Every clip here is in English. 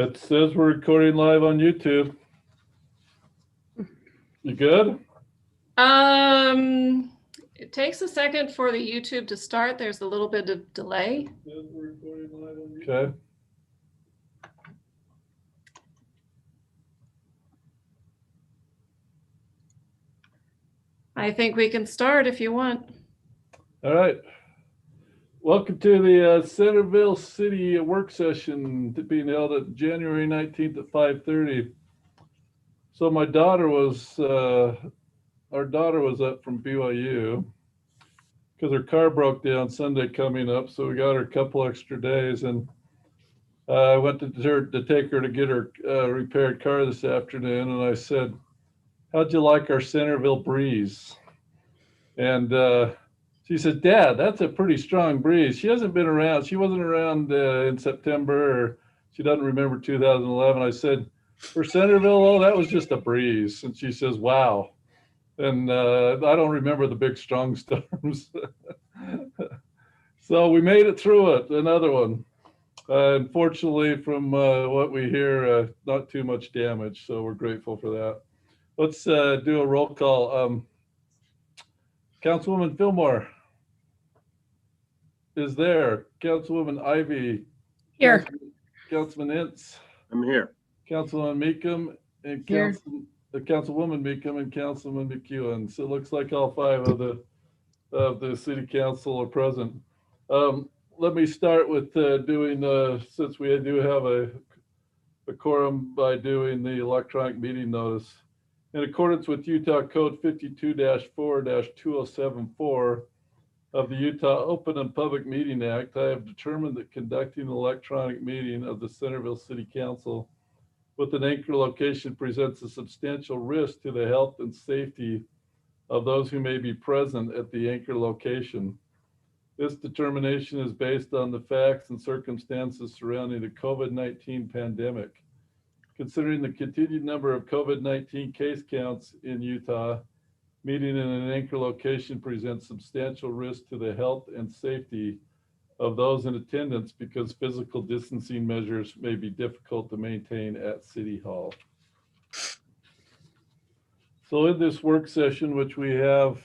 It says we're recording live on YouTube. You good? It takes a second for the YouTube to start. There's a little bit of delay. Okay. I think we can start if you want. All right. Welcome to the Centerville City work session being held at January 19th at 5:30. So my daughter was, our daughter was up from BYU because her car broke down Sunday coming up. So we got her a couple extra days, and I went to take her to get her repaired car this afternoon. And I said, "How'd you like our Centerville breeze?" And she said, "Dad, that's a pretty strong breeze." She hasn't been around. She wasn't around in September, or she doesn't remember 2011. I said, "For Centerville, oh, that was just a breeze." And she says, "Wow." And I don't remember the big strong storms. So we made it through it, another one. Unfortunately, from what we hear, not too much damage. So we're grateful for that. Let's do a roll call. Councilwoman Fillmore is there. Councilwoman Ivy. Here. Councilman Ince. I'm here. Councilman Meekum and Councilwoman Meekum and Councilman McEwen. So it looks like all five of the city council are present. Let me start with doing, since we do have a quorum, by doing the electronic meeting notice. In accordance with Utah Code 52-4-2074 of the Utah Open and Public Meeting Act, I have determined that conducting an electronic meeting of the Centerville City Council with an anchor location presents a substantial risk to the health and safety of those who may be present at the anchor location. This determination is based on the facts and circumstances surrounding the COVID-19 pandemic. Considering the continued number of COVID-19 case counts in Utah, meeting in an anchor location presents substantial risk to the health and safety of those in attendance because physical distancing measures may be difficult to maintain at City Hall. So in this work session, which we have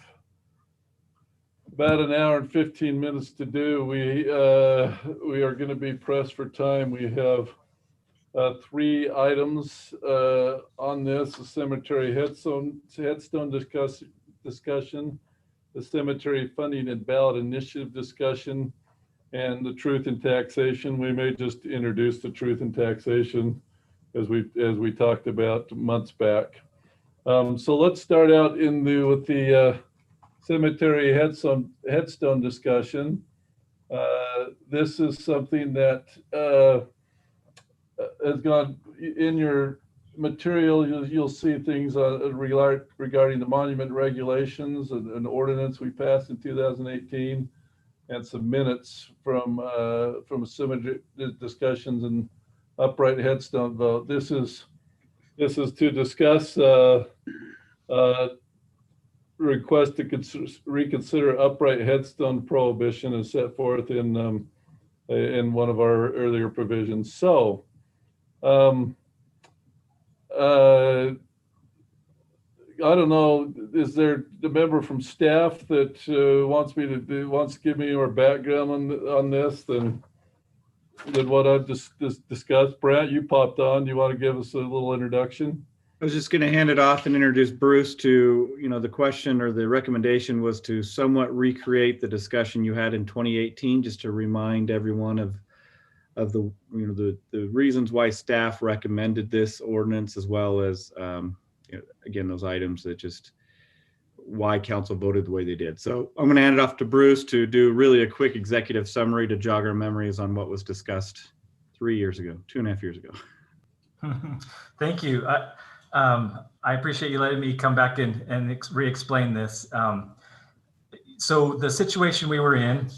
about an hour and 15 minutes to do, we are going to be pressed for time. We have three items on this: the cemetery headstone discussion, the cemetery funding and ballot initiative discussion, and the truth in taxation. We may just introduce the truth in taxation as we talked about months back. So let's start out with the cemetery headstone discussion. This is something that has gone in your material. You'll see things regarding the monument regulations and an ordinance we passed in 2018, and some minutes from cemetery discussions and upright headstone vote. This is to discuss request to reconsider upright headstone prohibition as set forth in one of our earlier provisions. So I don't know, is there the member from staff that wants to give me more background on this than what I've just discussed? Brent, you popped on. Do you want to give us a little introduction? I was just going to hand it off and introduce Bruce to, the question or the recommendation was to somewhat recreate the discussion you had in 2018, just to remind everyone of the the reasons why staff recommended this ordinance, as well as again, those items that just why council voted the way they did. So I'm going to hand it off to Bruce to do really a quick executive summary to jog our memories on what was discussed 2.5 years ago. Thank you. I appreciate you letting me come back and re-explain this. So the situation we were in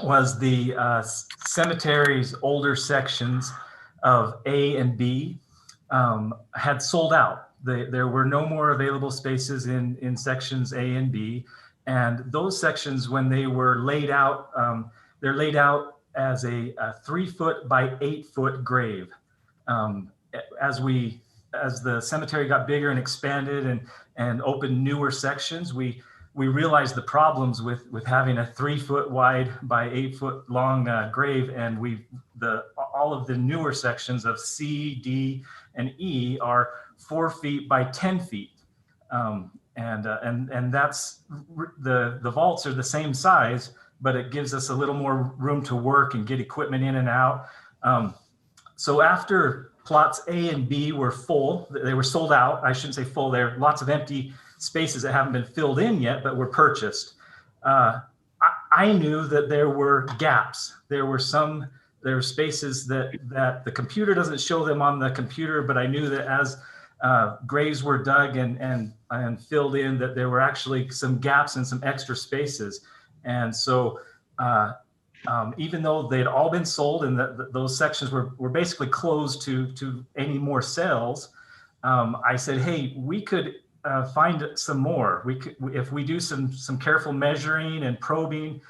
was the cemetery's older sections of A and B had sold out. There were no more available spaces in sections A and B. And those sections, when they were laid out, they're laid out as a 3-foot by 8-foot grave. As the cemetery got bigger and expanded and opened newer sections, we realized the problems with having a 3-foot wide by 8-foot long grave, and all of the newer sections of C, D, and E are 4 feet by 10 feet, and that's the vaults are the same size, but it gives us a little more room to work and get equipment in and out. So after plots A and B were full, they were sold out. I shouldn't say full. There are lots of empty spaces that haven't been filled in yet, but were purchased. I knew that there were gaps. There were spaces that the computer doesn't show them on the computer, but I knew that as graves were dug and filled in, that there were actually some gaps and some extra spaces. And so even though they'd all been sold and those sections were basically closed to any more sales, I said, hey, we could find some more. We could, if we do some careful measuring and probing,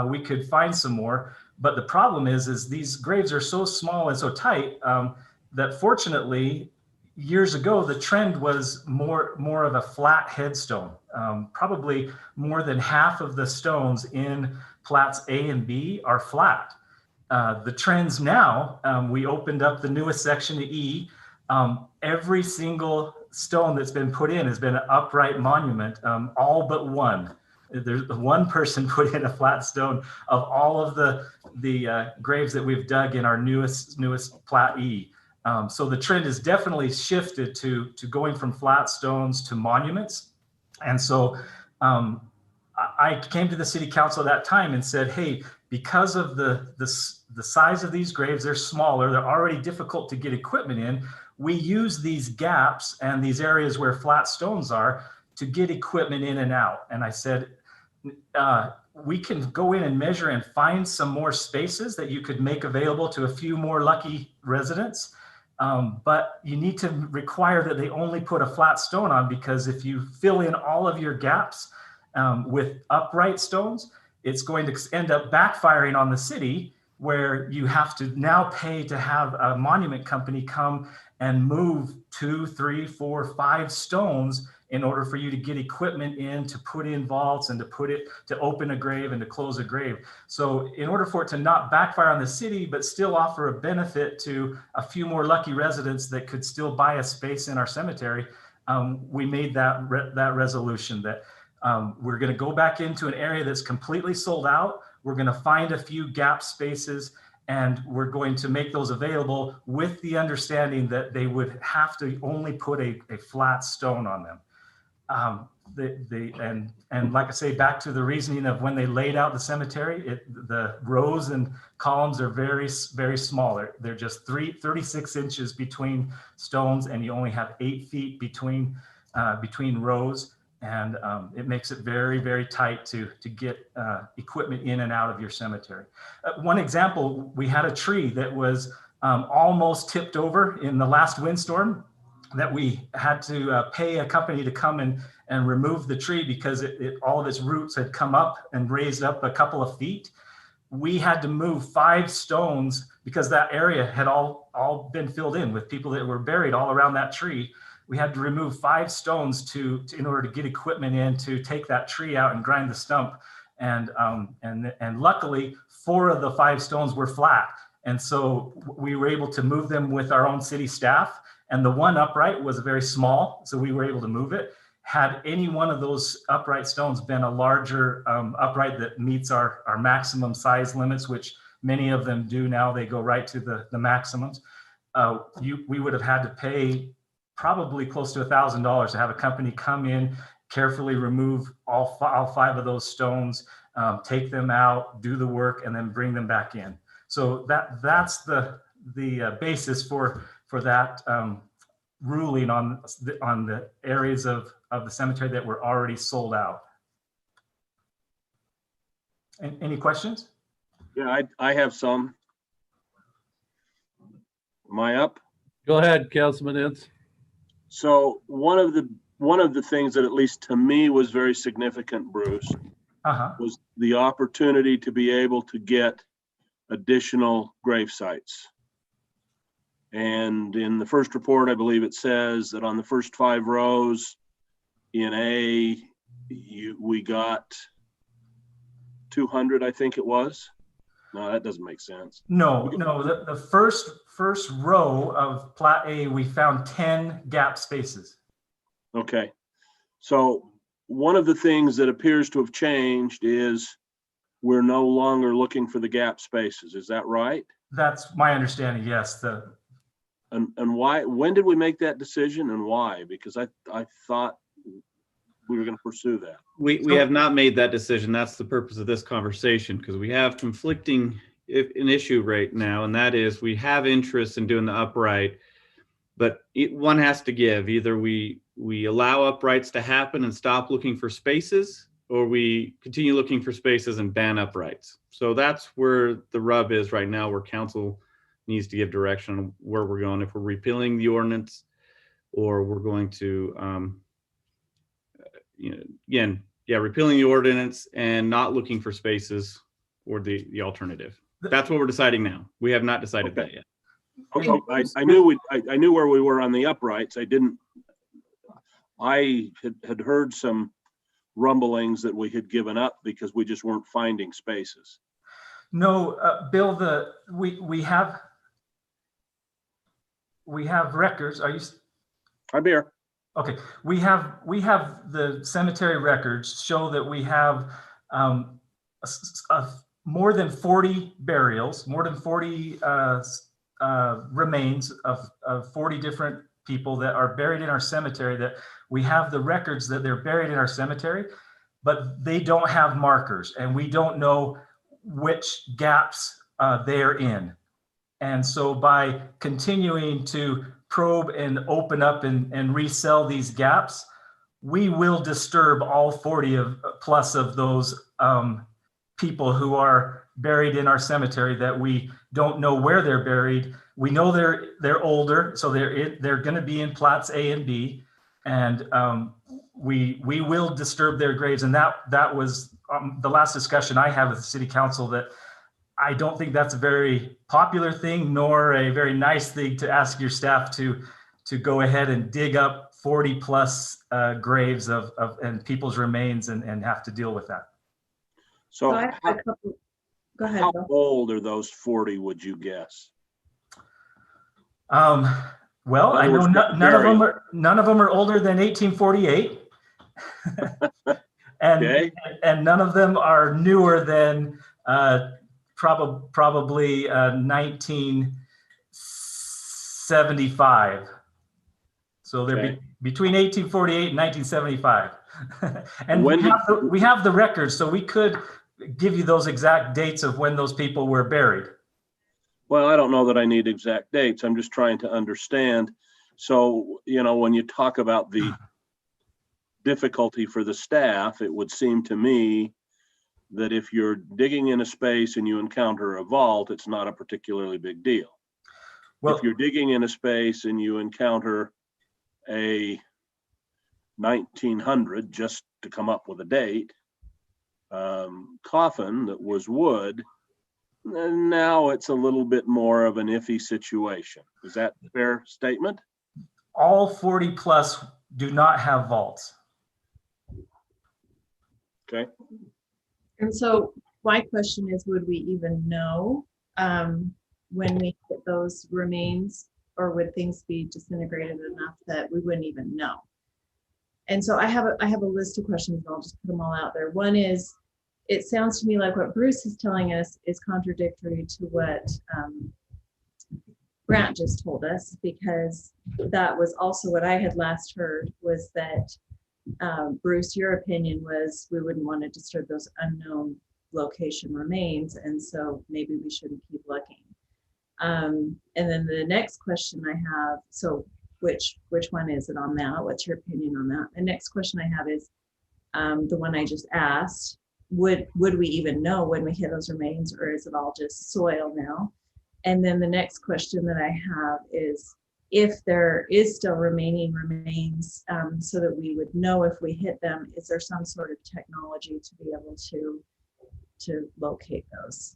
we could find some more. But the problem is these graves are so small and so tight that fortunately, years ago, the trend was more of a flat headstone. Probably more than half of the stones in plats A and B are flat. The trends now, we opened up the newest section to E. Every single stone that's been put in has been an upright monument, all but one. There's one person put in a flat stone of all of the graves that we've dug in our newest plat E. So the trend has definitely shifted to going from flat stones to monuments. And so I came to the city council at that time and said, hey, because of the size of these graves, they're smaller, they're already difficult to get equipment in. We use these gaps and these areas where flat stones are to get equipment in and out. And I said, we can go in and measure and find some more spaces that you could make available to a few more lucky residents. But you need to require that they only put a flat stone on, because if you fill in all of your gaps with upright stones, it's going to end up backfiring on the city, where you have to now pay to have a monument company come and move 2, 3, 4, 5 stones in order for you to get equipment in to put in vaults and to open a grave and to close a grave. So in order for it to not backfire on the city, but still offer a benefit to a few more lucky residents that could still buy a space in our cemetery, we made that resolution that we're going to go back into an area that's completely sold out. We're going to find a few gap spaces, and we're going to make those available with the understanding that they would have to only put a flat stone on them. And like I say, back to the reasoning of when they laid out the cemetery, the rows and columns are very, very small. They're just 36 inches between stones, and you only have 8 feet between rows. And it makes it very, very tight to get equipment in and out of your cemetery. One example, we had a tree that was almost tipped over in the last windstorm, that we had to pay a company to come and remove the tree because all of its roots had come up and raised up a couple of feet. We had to move 5 stones because that area had all been filled in with people that were buried all around that tree. We had to remove 5 stones in order to get equipment in to take that tree out and grind the stump. And luckily 4 of the 5 stones were flat. And so we were able to move them with our own city staff. And the one upright was very small, so we were able to move it. Had any one of those upright stones been a larger upright that meets our maximum size limits, which many of them do now, they go right to the maximums, we would have had to pay probably close to $1,000 to have a company come in, carefully remove all 5 of those stones, take them out, do the work, and then bring them back in. So that's the basis for that ruling on the areas of the cemetery that were already sold out. Any questions? Yeah, I have some. Am I up? Go ahead, Councilman Ince. So one of the things that, at least to me, was very significant, Bruce, was the opportunity to be able to get additional grave sites. And in the first report, I believe it says that on the first 5 rows in A, we got 200, I think it was. No, that doesn't make sense. No, the first row of Plat A, we found 10 gap spaces. Okay. So one of the things that appears to have changed is we're no longer looking for the gap spaces. Is that right? That's my understanding, yes. And why, when did we make that decision and why? Because I thought we were going to pursue that. We have not made that decision. That's the purpose of this conversation, because we have conflicting an issue right now, and that is we have interest in doing the upright, but one has to give. Either we allow uprights to happen and stop looking for spaces, or we continue looking for spaces and ban uprights. So that's where the rub is right now, where council needs to give direction on where we're going, if we're repealing the ordinance or we're going to repealing the ordinance and not looking for spaces, or the alternative. That's what we're deciding now. We have not decided that yet. Okay, I knew where we were on the uprights. I had heard some rumblings that we had given up because we just weren't finding spaces. No, Bill, we have records. Are you? I'm here. Okay, we have the cemetery records show that we have more than 40 burials, more than 40 remains of 40 different people that are buried in our cemetery, that we have the records that they're buried in our cemetery, but they don't have markers, and we don't know which gaps they're in. And so by continuing to probe and open up and resell these gaps, we will disturb all 40 plus of those people who are buried in our cemetery that we don't know where they're buried. We know they're older, so they're going to be in plats A and B, and we will disturb their graves. And that was the last discussion I had with the city council, that I don't think that's a very popular thing, nor a very nice thing to ask your staff to go ahead and dig up 40 plus graves and people's remains and have to deal with that. So I have a couple. Go ahead, how Bill. old are those 40, would you guess? Well, I know none of them are older than 1848. Okay. And none of them are newer than probably 1975. So they're Okay. between 1848 and 1975. And When we have the records, so we could give you those exact dates of when those people were buried. Well, I don't know that I need exact dates. I'm just trying to understand. So, when you talk about the difficulty for the staff, it would seem to me that if you're digging in a space and you encounter a vault, it's not a particularly big deal. Well, If you're digging in a space and you encounter a 1900, just to come up with a date, coffin that was wood, and now it's a little bit more of an iffy situation. Is that a fair statement? all 40 plus do not have vaults. Okay. And so my question is, would we even know when we hit those remains, or would things be disintegrated enough that we wouldn't even know? And so I have a list of questions, and I'll just put them all out there. One is, it sounds to me like what Bruce is telling us is contradictory to what Grant just told us, because that was also what I had last heard, was that Bruce, your opinion was we wouldn't want to disturb those unknown location remains, and so maybe we shouldn't keep looking. And then the next question I have, so which one is it on that? What's your opinion on that? The next question I have is the one I just asked. Would we even know when we hit those remains, or is it all just soil now? And then the next question that I have is, if there is still remaining remains, so that we would know if we hit them, is there some sort of technology to be able to locate those?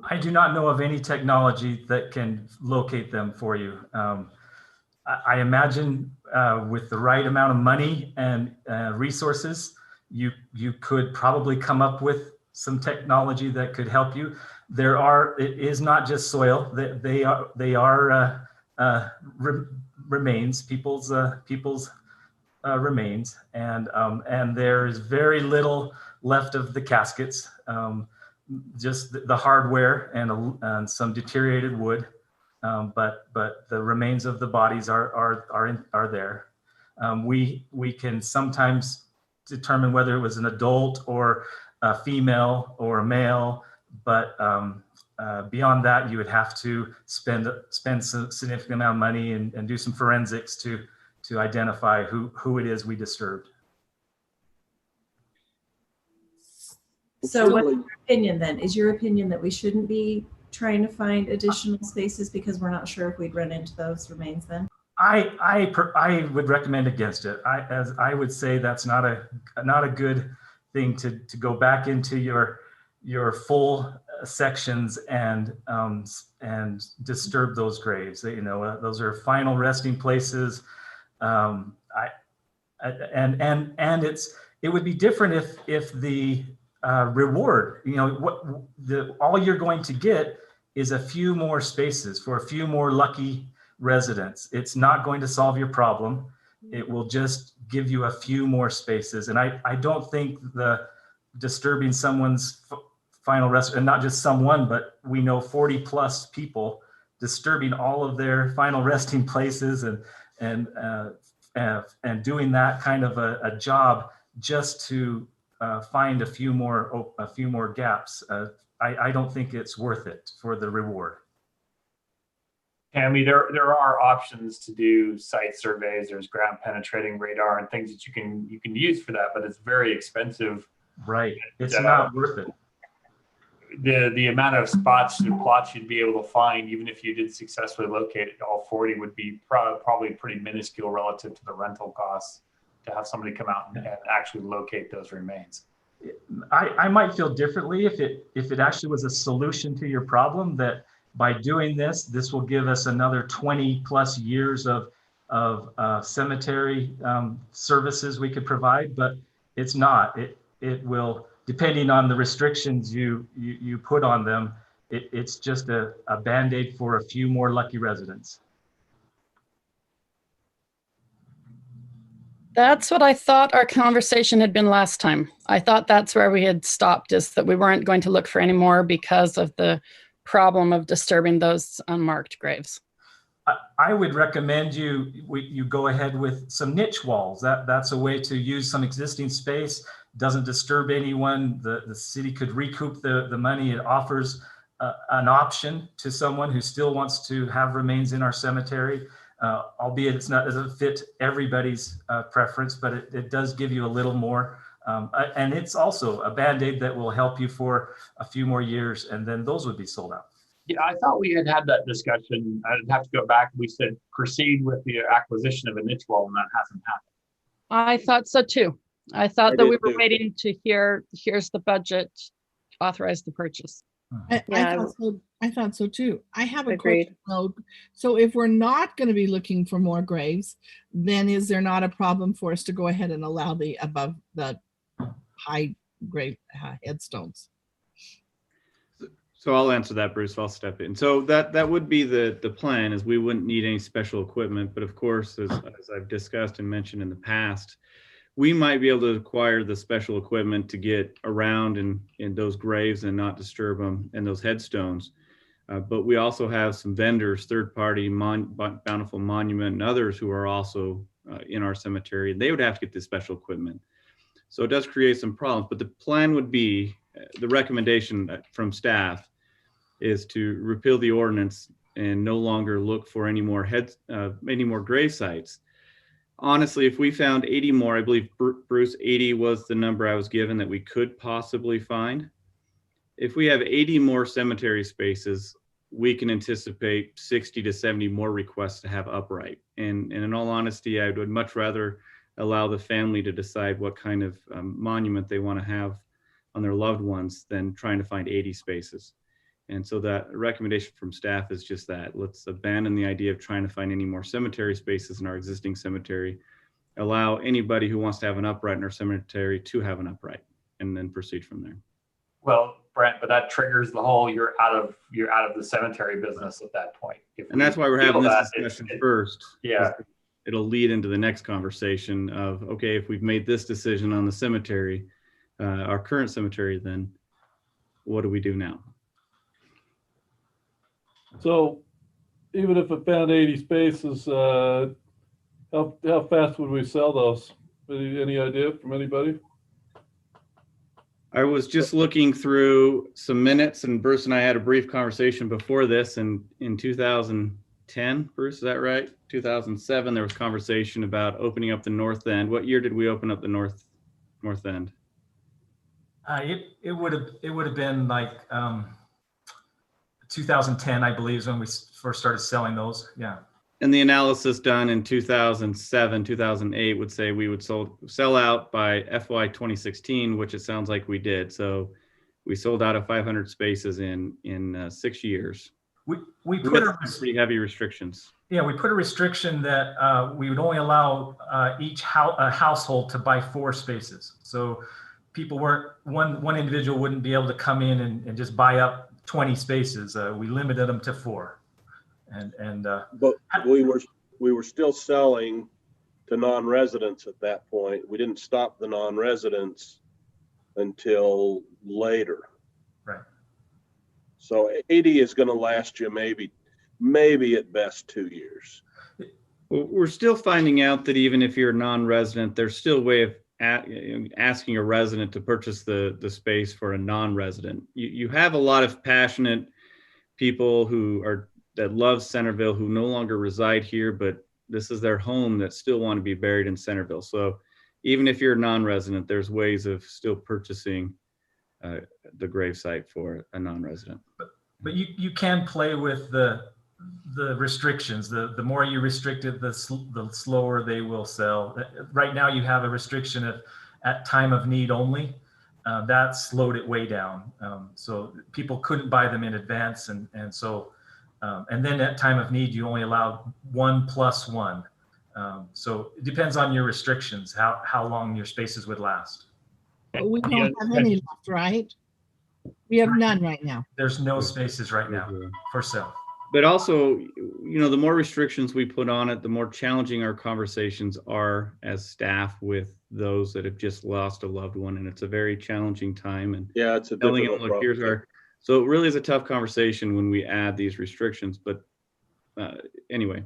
I do not know of any technology that can locate them for you. I imagine with the right amount of money and resources, you could probably come up with some technology that could help you. It is not just soil. They are remains, people's remains, and there is very little left of the caskets. Just the hardware and some deteriorated wood. But the remains of the bodies are there. We can sometimes determine whether it was an adult or a female or a male, but beyond that, you would have to spend some significant amount of money and do some forensics to identify who it is we disturbed. So what's your opinion then? Is your opinion that we shouldn't be trying to find additional spaces because we're not sure if we'd run into those remains then? I would recommend against it. I would say that's not a good thing to go back into your full sections and disturb those graves. Those are final resting places. It would be different if the reward, all you're going to get is a few more spaces for a few more lucky residents. It's not going to solve your problem. It will just give you a few more spaces. And I don't think the disturbing someone's final rest, and not just someone, but we know 40 plus people disturbing all of their final resting places and doing that kind of a job just to find a few more gaps. I don't think it's worth it for the reward. Tammy, there are options to do site surveys. There's ground penetrating radar and things that you can use for that, but it's very expensive. Right, it's not worth it. The amount of spots and plots you'd be able to find, even if you did successfully locate all 40, would be probably pretty minuscule relative to the rental costs to have somebody come out and actually locate those remains. I might feel differently if it actually was a solution to your problem, that by doing this will give us another 20 plus years of cemetery services we could provide, but it's not. It will, depending on the restrictions you put on them, it's just a Band-Aid for a few more lucky residents. That's what I thought our conversation had been last time. I thought that's where we had stopped, is that we weren't going to look for any more because of the problem of disturbing those unmarked graves. I would recommend you go ahead with some niche walls. That's a way to use some existing space, doesn't disturb anyone. The city could recoup the money. It offers an option to someone who still wants to have remains in our cemetery. Albeit it doesn't fit everybody's preference, but it does give you a little more. And it's also a Band-Aid that will help you for a few more years, and then those would be sold out. Yeah, I thought we had that discussion. I'd have to go back. We said proceed with the acquisition of a niche wall, and that hasn't happened. I thought so too. I thought that we were waiting to hear, here's the budget, authorize the purchase. I thought so too. I have a question though. So if we're not going to be looking for more graves, then is there not a problem for us to go ahead and allow the above the high grave headstones? So I'll answer that, Bruce. I'll step in. So that would be the plan, is we wouldn't need any special equipment. But of course, as I've discussed and mentioned in the past, we might be able to acquire the special equipment to get around in those graves and not disturb them and those headstones. But we also have some vendors, third-party, Bountiful Monument, and others who are also in our cemetery. They would have to get this special equipment. So it does create some problems. But the plan would be, the recommendation from staff is to repeal the ordinance and no longer look for any more grave sites. Honestly, if we found 80 more, I believe, Bruce, 80 was the number I was given that we could possibly find. If we have 80 more cemetery spaces, we can anticipate 60 to 70 more requests to have upright. And in all honesty, I would much rather allow the family to decide what kind of monument they want to have on their loved ones than trying to find 80 spaces. And so that recommendation from staff is just that. Let's abandon the idea of trying to find any more cemetery spaces in our existing cemetery. Allow anybody who wants to have an upright in our cemetery to have an upright, and then proceed from there. Well, Brent, but that triggers the whole, you're out of the cemetery business at that point. If And that's why we're we having feel this that, discussion first. Yeah. It'll lead into the next conversation of, okay, if we've made this decision on the cemetery, our current cemetery, then what do we do now? So even if it found 80 spaces, how fast would we sell those? Any idea from anybody? I was just looking through some minutes, and Bruce and I had a brief conversation before this, and in 2010, Bruce, is that right? 2007, there was conversation about opening up the north end. What year did we open up the north end? It would have been like 2010, I believe, is when we first started selling those. Yeah. And the analysis done in 2007, 2008 would say we would sell out by FY 2016, which it sounds like we did. So we sold out of 500 spaces in 6 years. We put pretty heavy restrictions. Yeah, we put a restriction that we would only allow each household to buy 4 spaces. So people weren't, one individual wouldn't be able to come in and just buy up 20 spaces. We limited them to 4. But we were still selling to non-residents at that point. We didn't stop the non-residents until later. Right. So 80 is going to last you maybe at best 2 years. Well, we're still finding out that even if you're a non-resident, there's still a way of asking a resident to purchase the space for a non-resident. You have a lot of passionate people that love Centerville, who no longer reside here, but this is their home, that still want to be buried in Centerville. So even if you're a non-resident, there's ways of still purchasing the gravesite for a non-resident. But you can play with the restrictions. The more you restrict it, the slower they will sell. Right now you have a restriction of at time of need only. That slowed it way down. So people couldn't buy them in advance. And then at time of need, you only allow 1 + 1. So it depends on your restrictions, how long your spaces would last. But we don't have any left, right? We have none right now. There's no spaces right now for sale. But also, the more restrictions we put on it, the more challenging our conversations are as staff with those that have just lost a loved one. And it's a very challenging time. And yeah, it's a difficult problem. So it really is a tough conversation when we add these restrictions. But anyway,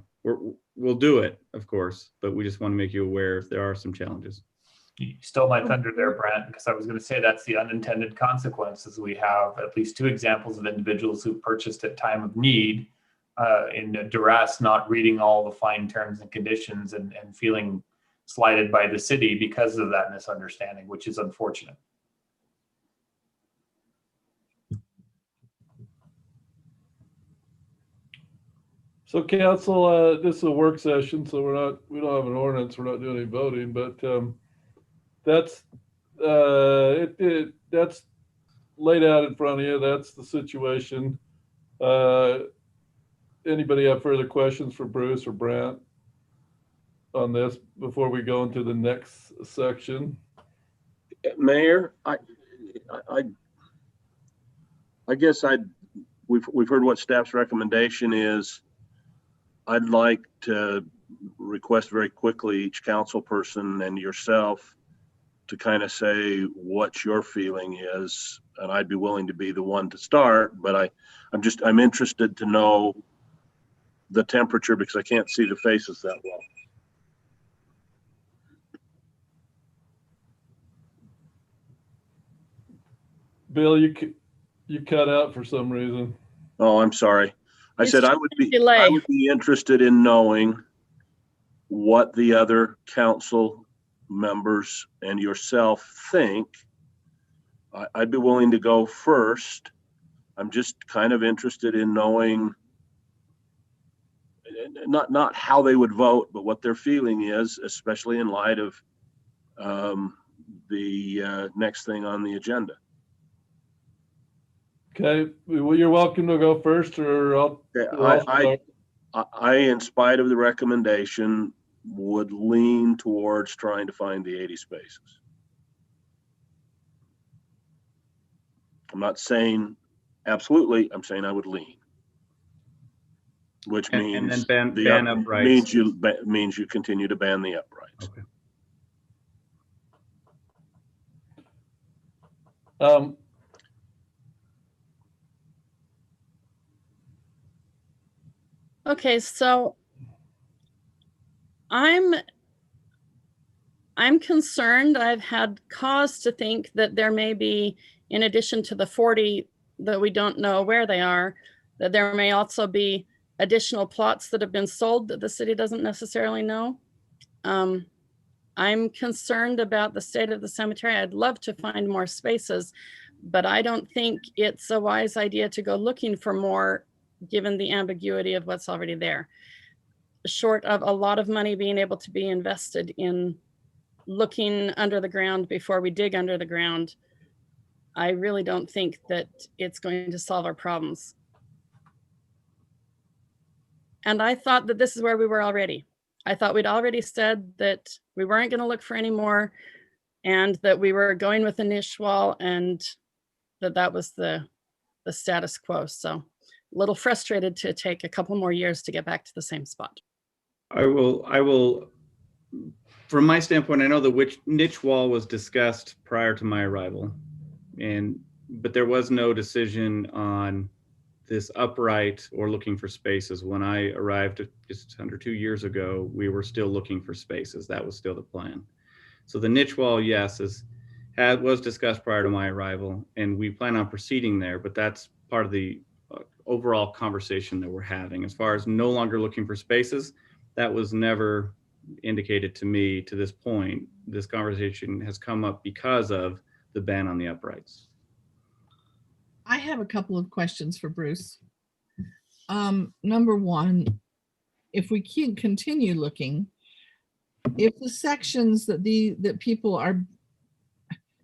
we'll do it, of course, but we just want to make you aware if there are some challenges. You stole my thunder there, Brent, because I was going to say that's the unintended consequences. We have at least 2 examples of individuals who purchased at time of need in duress, not reading all the fine terms and conditions and feeling slighted by the city because of that misunderstanding, which is unfortunate. So council, this is a work session, so we don't have an ordinance, we're not doing any voting, but that's that's laid out in front of you. That's the situation. Anybody have further questions for Bruce or Brent on this before we go into the next section? Mayor, I guess we've heard what staff's recommendation is. I'd like to request very quickly each council person and yourself to kind of say what your feeling is, and I'd be willing to be the one to start, but I'm interested to know the temperature because I can't see the faces that well. Bill, you cut out for some reason. Oh, I'm sorry. I said I would be interested in knowing what the other council members and yourself think. I'd be willing to go first. I'm just kind of interested in knowing not how they would vote, but what their feeling is, especially in light of the next thing on the agenda. Okay, well, you're welcome to go first, or I, in spite of the recommendation, would lean towards trying to find the 80 spaces. I'm not saying absolutely, I'm saying I would lean. Which means and then ban uprights. means you continue to ban the uprights. Okay. Okay, so I'm concerned. I've had cause to think that there may be, in addition to the 40 that we don't know where they are, that there may also be additional plots that have been sold that the city doesn't necessarily know. I'm concerned about the state of the cemetery. I'd love to find more spaces, but I don't think it's a wise idea to go looking for more, given the ambiguity of what's already there. Short of a lot of money being able to be invested in looking under the ground before we dig under the ground, I really don't think that it's going to solve our problems. And I thought that this is where we were already. I thought we'd already said that we weren't going to look for any more, and that we were going with a niche wall, and that was the status quo. So a little frustrated to take a couple more years to get back to the same spot. I will, from my standpoint, I know the niche wall was discussed prior to my arrival, but there was no decision on this upright or looking for spaces. When I arrived just under 2 years ago, we were still looking for spaces. That was still the plan. So the niche wall, yes, was discussed prior to my arrival, and we plan on proceeding there, but that's part of the overall conversation that we're having. As far as no longer looking for spaces, that was never indicated to me to this point. This conversation has come up because of the ban on the uprights. I have a couple of questions for Bruce. Number one, if we can continue looking, if the sections that people are,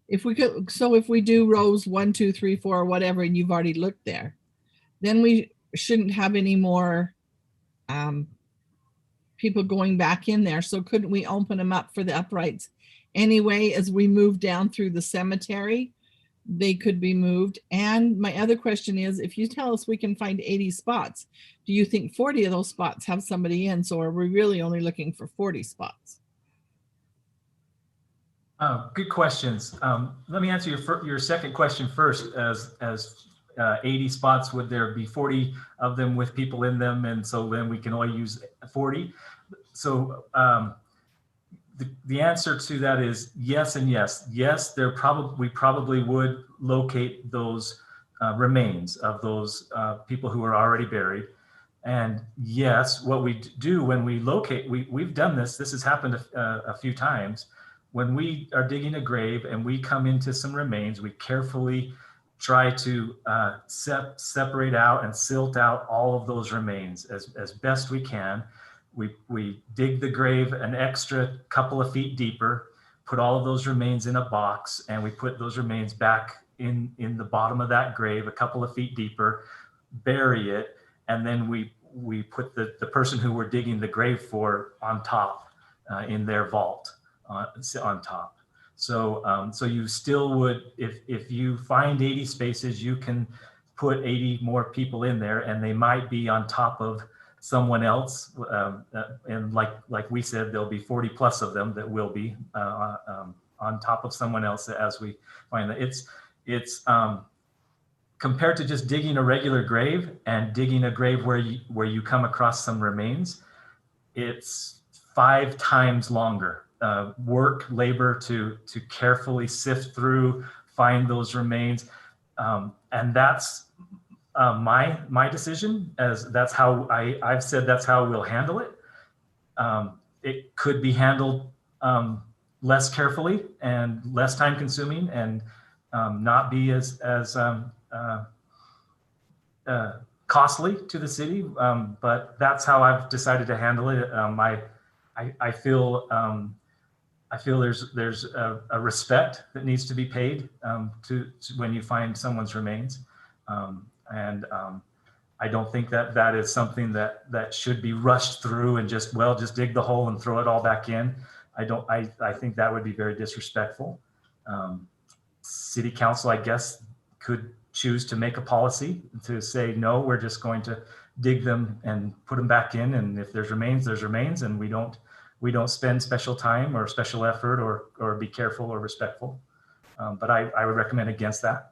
if we do rows 1, 2, 3, 4, or whatever, and you've already looked there, then we shouldn't have any more people going back in there. So couldn't we open them up for the uprights anyway? As we move down through the cemetery, they could be moved. And my other question is, if you tell us we can find 80 spots, do you think 40 of those spots have somebody in? So are we really only looking for 40 spots? Good questions. Let me answer your second question first. As 80 spots, would there be 40 of them with people in them, and so then we can only use 40? So the answer to that is yes and yes. Yes, we probably would locate those remains of those people who are already buried. And yes, what we do when we locate, we've done this has happened a few times. When we are digging a grave and we come into some remains, we carefully try to separate out and silt out all of those remains as best we can. We dig the grave an extra couple of feet deeper, put all of those remains in a box, and we put those remains back in the bottom of that grave a couple of feet deeper, bury it, and then we put the person who we're digging the grave for on top in their vault on top. So so you still would, if you find 80 spaces, you can put 80 more people in there, and they might be on top of someone else. And like we said, there'll be 40 plus of them that will be on top of someone else as we find that. It's compared to just digging a regular grave and digging a grave where you come across some remains, it's 5 times longer work, labor to carefully sift through, find those remains. And that's my decision, as that's how I've said that's how we'll handle it. It could be handled less carefully and less time consuming, and not be as costly to the city. But that's how I've decided to handle it. I feel there's a respect that needs to be paid to when you find someone's remains. I don't think that that is something that should be rushed through and just dig the hole and throw it all back in. I think that would be very disrespectful. City council, I guess, could choose to make a policy to say, no, we're just going to dig them and put them back in. And if there's remains, there's remains, and we don't spend special time or special effort or be careful or respectful. But I would recommend against that.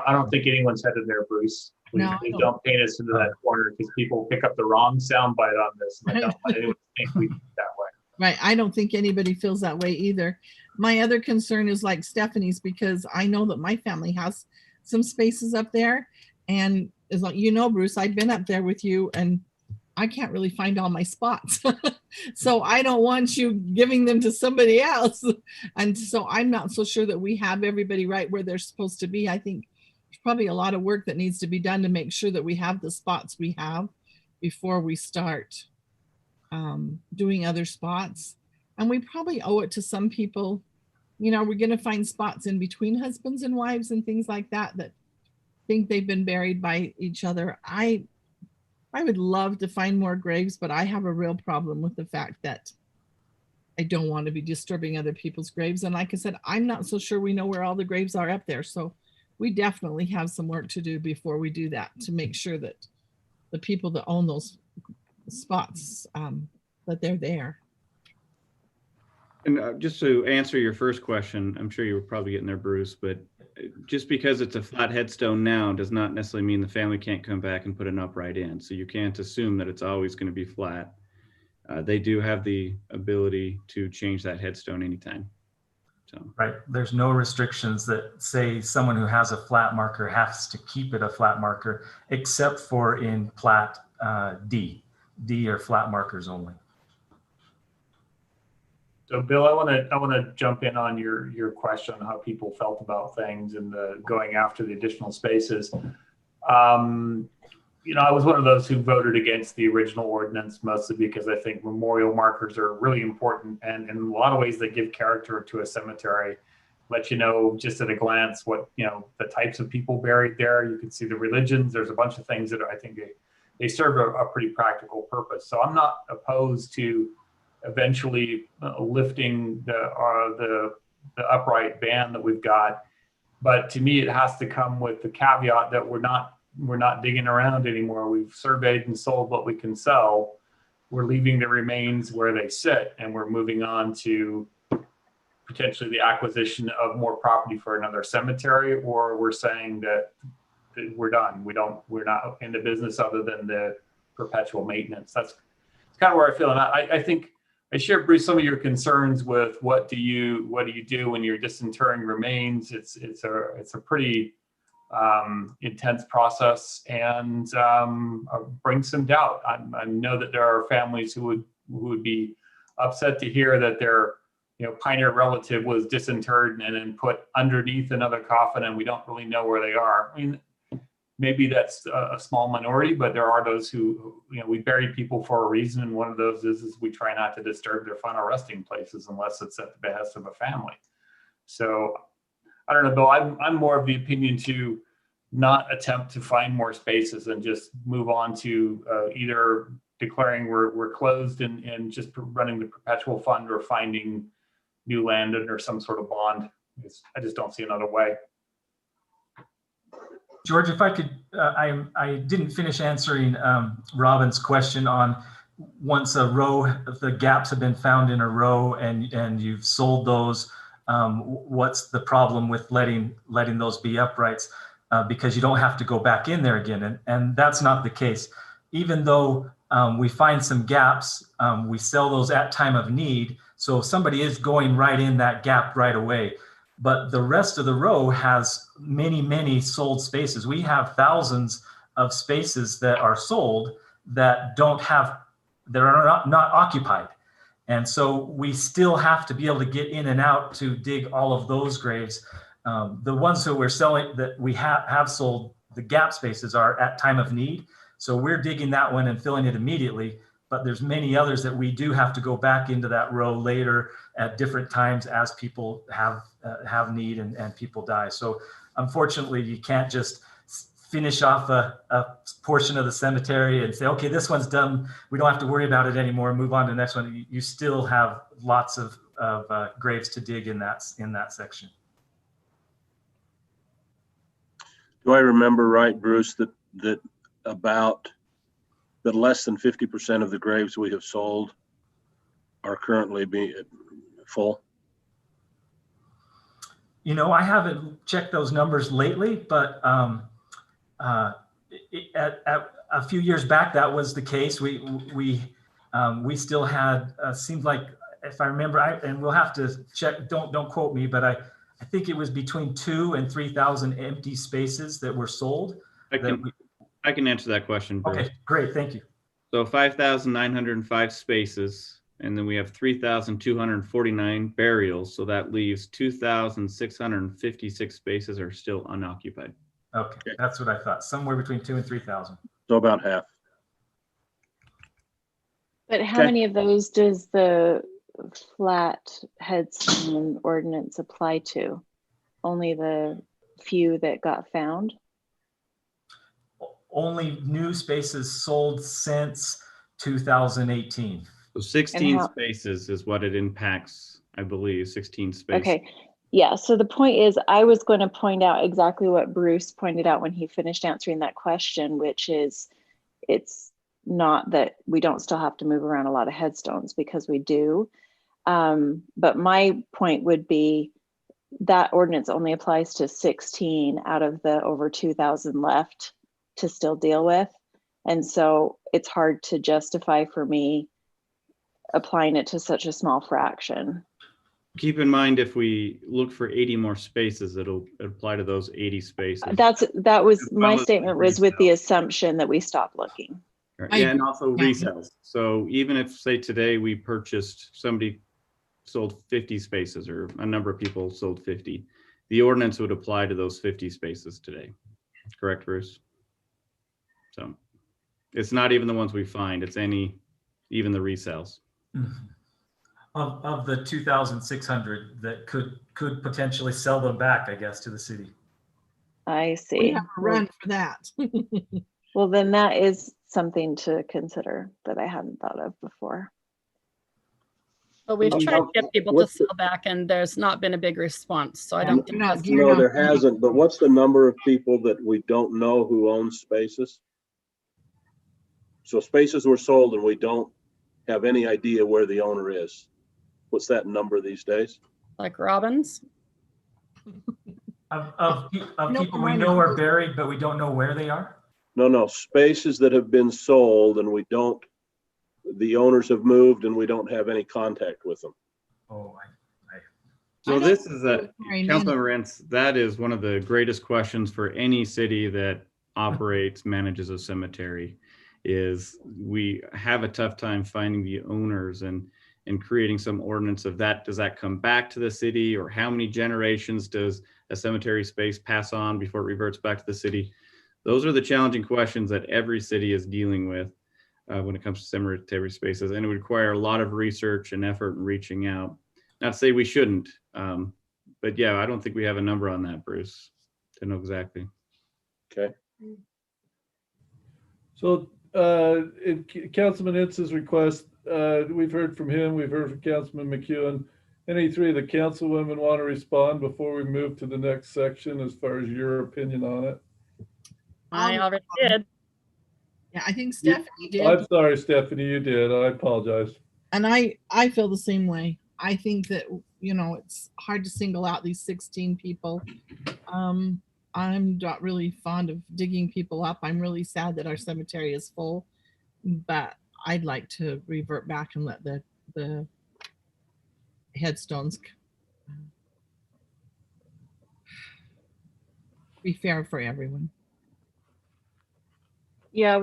I don't think anyone's headed there, Bruce. Please, No, I please don't. don't paint us into that corner because people pick up the wrong soundbite on this. And I don't want anyone to think we think that way. Right. I don't think anybody feels that way either. My other concern is like Stephanie's, because I know that my family has some spaces up there. And as like, you know, Bruce, I've been up there with you and I can't really find all my spots. So I don't want you giving them to somebody else. And so I'm not so sure that we have everybody right where they're supposed to be. I think there's probably a lot of work that needs to be done to make sure that we have the spots we have before we start doing other spots. And we probably owe it to some people. You know, we're going to find spots in between husbands and wives and things like that that think they've been buried by each other. I would love to find more graves, but I have a real problem with the fact that I don't want to be disturbing other people's graves. And like I said, I'm not so sure we know where all the graves are up there. So we definitely have some work to do before we do that, to make sure that the people that own those spots, that they're there. And just to answer your first question, I'm sure you were probably getting there, Bruce, but just because it's a flat headstone now does not necessarily mean the family can't come back and put an upright in. So you can't assume that it's always going to be flat. They do have the ability to change that headstone anytime. So Right. There's no restrictions that say someone who has a flat marker has to keep it a flat marker, except for in plat D. D are flat markers only. So Bill, I want to jump in on your question on how people felt about things and going after the additional spaces. You know, I was one of those who voted against the original ordinance, mostly because I think memorial markers are really important, and in a lot of ways they give character to a cemetery. Let you know just at a glance what, you know, the types of people buried there. You can see the religions. There's a bunch of things that I think they serve a pretty practical purpose. So I'm not opposed to eventually lifting the upright band that we've got, but to me it has to come with the caveat that we're not digging around anymore. We've surveyed and sold what we can sell. We're leaving the remains where they sit, and we're moving on to potentially the acquisition of more property for another cemetery, or we're saying that we're done. We're not in the business other than the perpetual maintenance. That's kind of where I feel. And I think I share, Bruce, some of your concerns with what do you do when you're disinterring remains. It's a pretty intense process, and brings some doubt. I know that there are families who would be upset to hear that their pioneer relative was disinterred and then put underneath another coffin, and we don't really know where they are. I mean, maybe that's a small minority, but there are those who, we bury people for a reason. And one of those is we try not to disturb their final resting places unless it's at the behest of a family. So I don't know, Bill, I'm more of the opinion to not attempt to find more spaces and just move on to either declaring we're closed and just running the perpetual fund, or finding new land under some sort of bond. I just don't see another way. George, if I could, I didn't finish answering Robin's question on once a row, the gaps have been found in a row and you've sold those, what's the problem with letting those be uprights? Because you don't have to go back in there again. And that's not the case. Even though we find some gaps, we sell those at time of need. So somebody is going right in that gap right away. But the rest of the row has many, many sold spaces. We have thousands of spaces that are sold that are not occupied. And so we still have to be able to get in and out to dig all of those graves. The ones that we're selling, that we have sold, the gap spaces are at time of need. So we're digging that one and filling it immediately. But there's many others that we do have to go back into that row later at different times as people have need and people die. So unfortunately, you can't just finish off a portion of the cemetery and say, okay, this one's done. We don't have to worry about it anymore. Move on to the next one. You still have lots of graves to dig in that section. Do I remember right, Bruce, that about that less than 50% of the graves we have sold are currently being full? You know, I haven't checked those numbers lately, but at a few years back, that was the case. We still had seemed like, if I remember, and we'll have to check. Don't quote me, but I think it was between 2,000 and 3,000 empty spaces that were sold. I can answer that question, Bruce. Okay, great, thank you. So 5,905 spaces, and then we have 3,249 burials. So that leaves 2,656 spaces are still unoccupied. Okay, that's what I thought. Somewhere between 2,000 and 3,000. So about half. But how Okay. many of those does the flat headstone ordinance apply to? Only the few that got found? Only new spaces sold since 2018. So 16 how- spaces is what it impacts, I believe, 16 spaces. Okay, yeah, so the point is, I was going to point out exactly what Bruce pointed out when he finished answering that question, which is it's not that we don't still have to move around a lot of headstones, because we do. But my point would be that ordinance only applies to 16 out of the over 2,000 left to still deal with. And so it's hard to justify for me applying it to such a small fraction. Keep in mind, if we look for 80 more spaces, it'll apply to those 80 spaces. That was As my well as statement was with the resale. assumption that we stopped looking. Right. I Yeah, and agree. also Yeah. resales. So even if, say, today we purchased, somebody sold 50 spaces, or a number of people sold 50, the ordinance would apply to those 50 spaces today. Correct, Bruce? So it's not even the ones we find, it's even the resales. Of the 2,600 that could potentially sell them back, I guess, to the city. I We see. have a run for that. Well, then that is something to consider that I hadn't thought of before. But we've Okay. tried to get people to What's the- sell back and there's not been a big response. So I Yeah, don't we're think not that's. geared No, up. there hasn't, but what's the number of people that we don't know who owns spaces? So spaces were sold and we don't have any idea where the owner is. What's that number these days? Like Robbins? Of No, people we know are buried, but we don't know where they are. No, spaces that have been sold and the owners have moved and we don't have any contact with them. Oh, So I don't this is think very many. Councilman Rentz, that is one of the greatest questions for any city that operates, manages a cemetery, is we have a tough time finding the owners and creating some ordinance of that. Does that come back to the city, or how many generations does a cemetery space pass on before it reverts back to the city? Those are the challenging questions that every city is dealing with when it comes to cemetery spaces, and it would require a lot of research and effort in reaching out. Not to say we shouldn't, but yeah, I don't think we have a number on that, Bruce, to know exactly. Okay. So in Councilman Intz's request, we've heard from him, we've heard from Councilman McEwen. Any three of the councilwomen want to respond before we move to the next section as far as your opinion on it? I already did. Yeah, I think Stephanie did. I'm sorry, Stephanie, you did. I apologize. And I feel the same way. I think that, it's hard to single out these 16 people. I'm not really fond of digging people up. I'm really sad that our cemetery is full, but I'd like to revert back and let the headstones be fair for everyone. Yeah,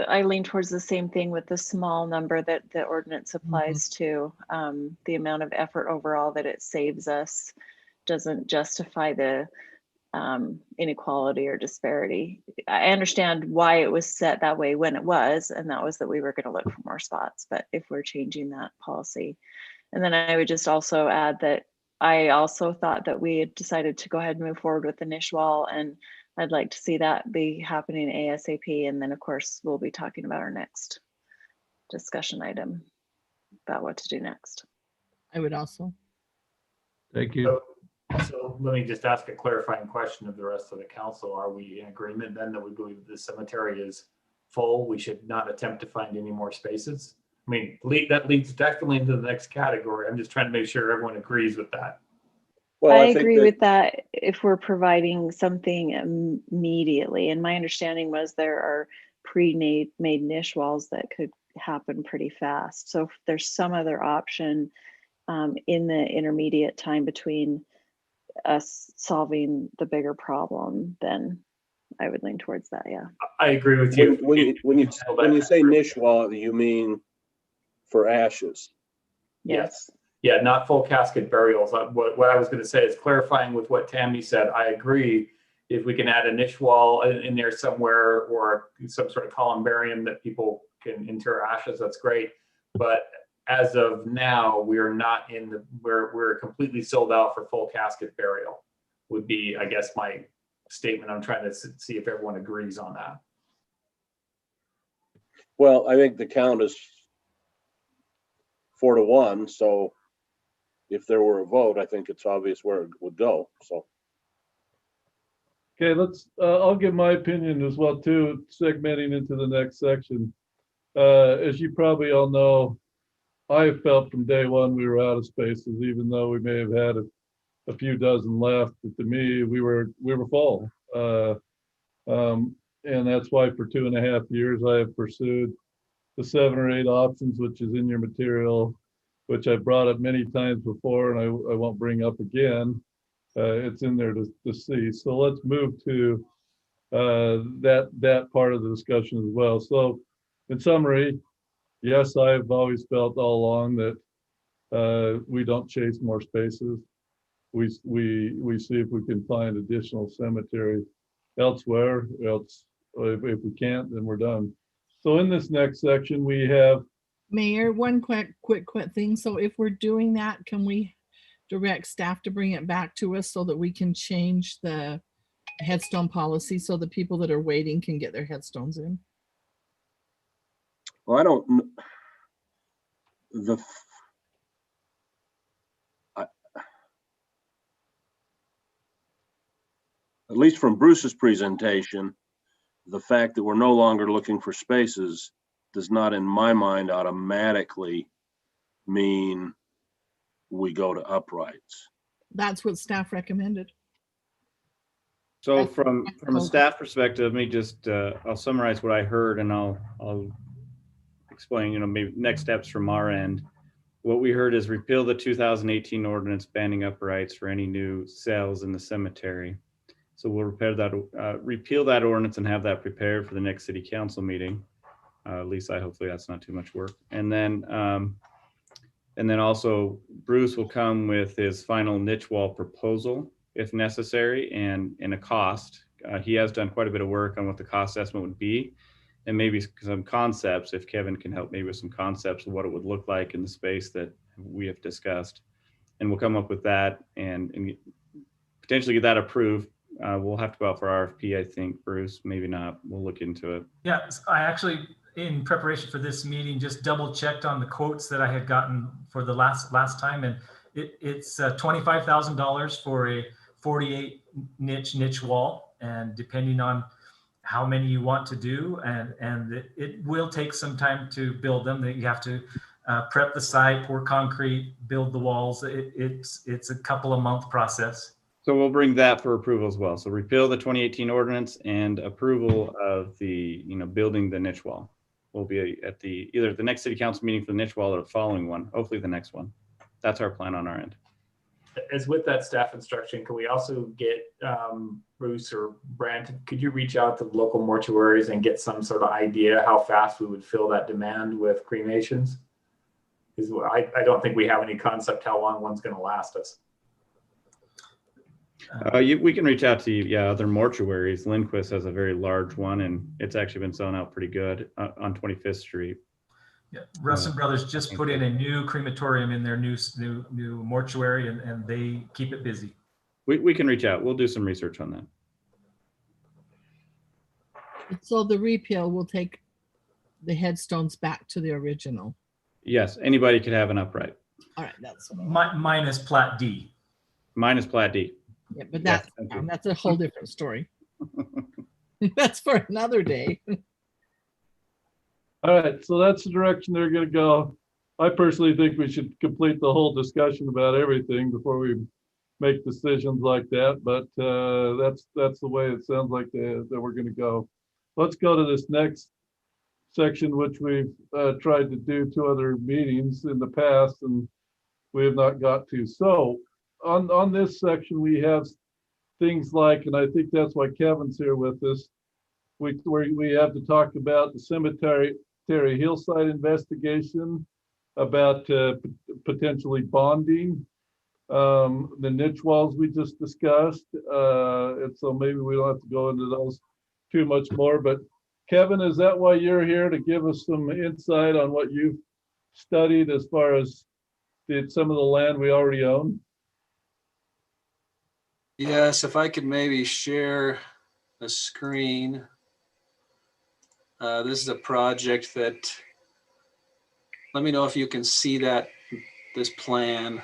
I lean towards the same thing with the small number that the ordinance applies to. The amount of effort overall that it saves us doesn't justify the inequality or disparity. I understand why it was set that way when it was, and that was that we were going to look for more spots. But if we're changing that policy, and then I would just also add that I also thought that we had decided to go ahead and move forward with the niche wall, and I'd like to see that be happening ASAP. And then of course, we'll be talking about our next discussion item about what to do next. I would also. Thank you. So let me just ask a clarifying question of the rest of the council. Are we in agreement then that we believe the cemetery is full? We should not attempt to find any more spaces? I mean, that leads definitely into the next category. I'm just trying to make sure everyone agrees with that. Well, I think agree that- with that if we're providing something immediately. And my understanding was there are pre-made niche walls that could happen pretty fast. So if there's some other option in the intermediate time between us solving the bigger problem, then I would lean towards that. Yeah. I agree with you. When you say niche wall, you mean for ashes? Yes. Yeah, not full casket burials. What I was going to say is clarifying with what Tammy said. I agree. If we can add a niche wall in there somewhere or some sort of columbarium that people can inter ashes, that's great. But as of now, we are not we're completely sold out for full casket burial would be, I guess, my statement. I'm trying to see if everyone agrees on that. Well, I think the count is 4-1. So if there were a vote, I think it's obvious where it would go. So. Okay, I'll give my opinion as well too, segmenting into the next section. As you probably all know, I felt from day one we were out of spaces, even though we may have had a few dozen left. But to me, we were full. And that's why for 2.5 years, I have pursued the 7 or 8 options, which is in your material, which I brought up many times before, and I won't bring up again. It's in there to see. So let's move to that part of the discussion as well. So in summary, yes, I've always felt all along that we don't chase more spaces. We see if we can find additional cemeteries elsewhere. Else, if we can't, then we're done. So in this next section, we have Mayor, one quick thing. So if we're doing that, can we direct staff to bring it back to us so that we can change the headstone policy so the people that are waiting can get their headstones in? Well, I don't. At least from Bruce's presentation, the fact that we're no longer looking for spaces does not, in my mind, automatically mean we go to uprights. That's what staff recommended. So from a staff perspective, let me just, I'll summarize what I heard and I'll explain, maybe next steps from our end. What we heard is repeal the 2018 ordinance banning uprights for any new sales in the cemetery. So we'll repeal that ordinance and have that prepared for the next city council meeting. At least hopefully that's not too much work. And then also Bruce will come with his final niche wall proposal if necessary and a cost. He has done quite a bit of work on what the cost estimate would be and maybe some concepts, if Kevin can help maybe with some concepts of what it would look like in the space that we have discussed. And we'll come up with that and potentially get that approved. We'll have to go out for RFP, I think, Bruce, maybe not. We'll look into it. Yeah, I actually, in preparation for this meeting, just double checked on the quotes that I had gotten for the last time. And it's $25,000 for a 48 niche wall. And depending on how many you want to do, and it will take some time to build them. That you have to prep the site, pour concrete, build the walls. It's a couple of month process. So we'll bring that for approval as well. So repeal the 2018 ordinance and approval of the, building the niche wall. We'll be at either the next city council meeting for the niche wall or the following one, hopefully the next one. That's our plan on our end. As with that staff instruction, can we also get Bruce or Brant, could you reach out to the local mortuaries and get some sort of idea how fast we would fill that demand with cremations? Because I don't think we have any concept how long one's going to last us. We can reach out to other mortuaries. Lindquist has a very large one, and it's actually been selling out pretty good on 25th Street. Yeah, Rustin Brothers just put in a new crematorium in their new mortuary, and they keep it busy. We can reach out. We'll do some research on that. So the repeal will take the headstones back to the original. Yes, anybody could have an upright, All right, that's what Minus Plat D. minus Plat D. yeah, but Yes, that's thank you. that's a whole different story. That's for another day. All right, so that's the direction they're gonna go. I personally think we should complete the whole discussion about everything before we make decisions like that, but that's the way it sounds like that we're gonna go. Let's go to this next section, which we've tried to do 2 other meetings in the past and we have not got to. So on this section, we have things like, and I think that's why Kevin's here with us, we have to talk about the cemetery hillside investigation, about potentially bonding, the niche walls we just discussed, and so maybe we don't have to go into those too much more. But Kevin, is that why you're here, to give us some insight on what you've studied as far as some of the land we already own? Yes, if I could maybe share a screen. This is a project that, let me know if you can see this plan.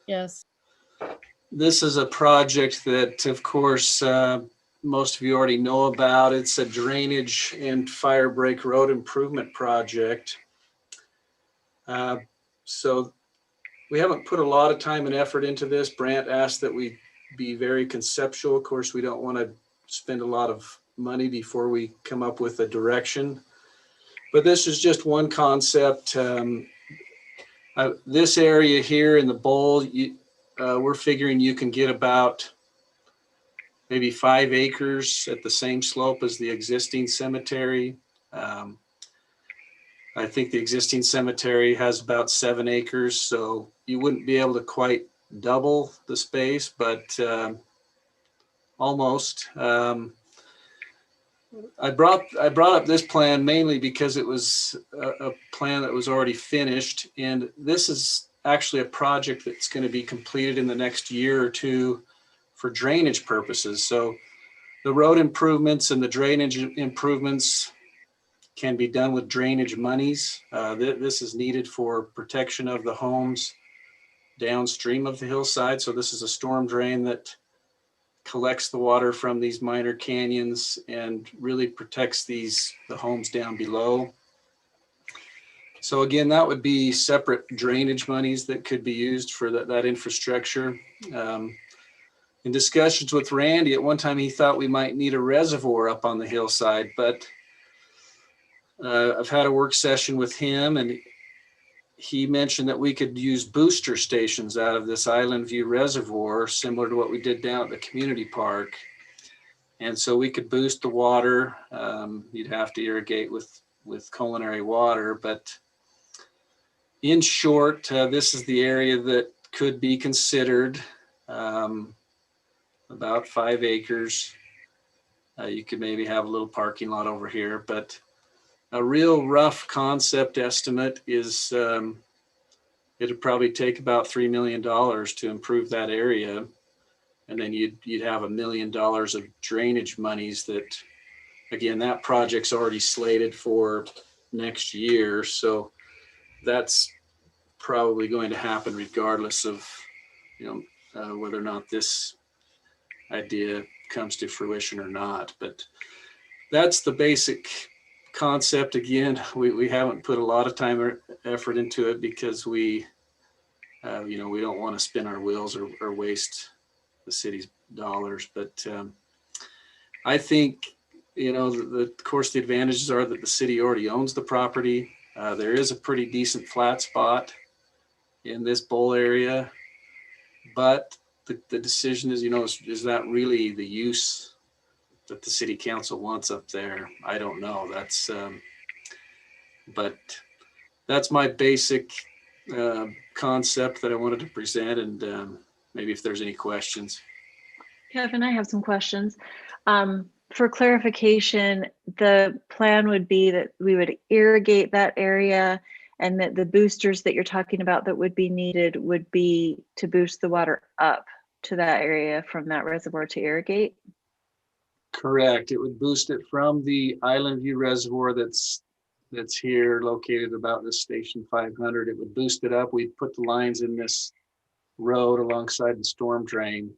Yes. This is a project that, of course, most of you already know about. It's a drainage and fire break road improvement project. So we haven't put a lot of time and effort into this. Brant asked that we be very conceptual. Of course, we don't want to spend a lot of money before we come up with a direction. But this is just one concept. This area here in the bowl, we're figuring you can get about maybe 5 acres at the same slope as the existing cemetery. I think the existing cemetery has about 7 acres, so you wouldn't be able to quite double the space, but almost. I brought up this plan mainly because it was a plan that was already finished, and this is actually a project that's going to be completed in the next year or 2 for drainage purposes. So the road improvements and the drainage improvements can be done with drainage monies. This is needed for protection of the homes downstream of the hillside. So this is a storm drain that collects the water from these minor canyons and really protects the homes down below. So again, that would be separate drainage monies that could be used for that infrastructure. In discussions with Randy, at one time he thought we might need a reservoir up on the hillside, but I've had a work session with him, and he mentioned that we could use booster stations out of this Island View Reservoir, similar to what we did down at the community park. And so we could boost the water. You'd have to irrigate with culinary water, but in short, this is the area that could be considered, about 5 acres. You could maybe have a little parking lot over here, but a real rough concept estimate is it'd probably take about $3 million to improve that area. And then you'd have $1 million of drainage monies that, again, that project's already slated for next year. So that's probably going to happen regardless of, whether or not this idea comes to fruition or not. But that's the basic concept. Again, we haven't put a lot of time or effort into it because we don't want to spin our wheels or waste the city's dollars. But I think, of course, the advantages are that the city already owns the property. There is a pretty decent flat spot in this bowl area, but the decision is, is that really the use that the city council wants up there? I don't know. But that's my basic concept that I wanted to present, and maybe if there's any questions. Kevin, I have some questions. For clarification, the plan would be that we would irrigate that area, and that the boosters that you're talking about that would be needed would be to boost the water up to that area from that reservoir to irrigate? Correct. It would boost it from the Island View Reservoir that's here located about this station 500. It would boost it up. We'd put the lines in this road alongside the storm drain,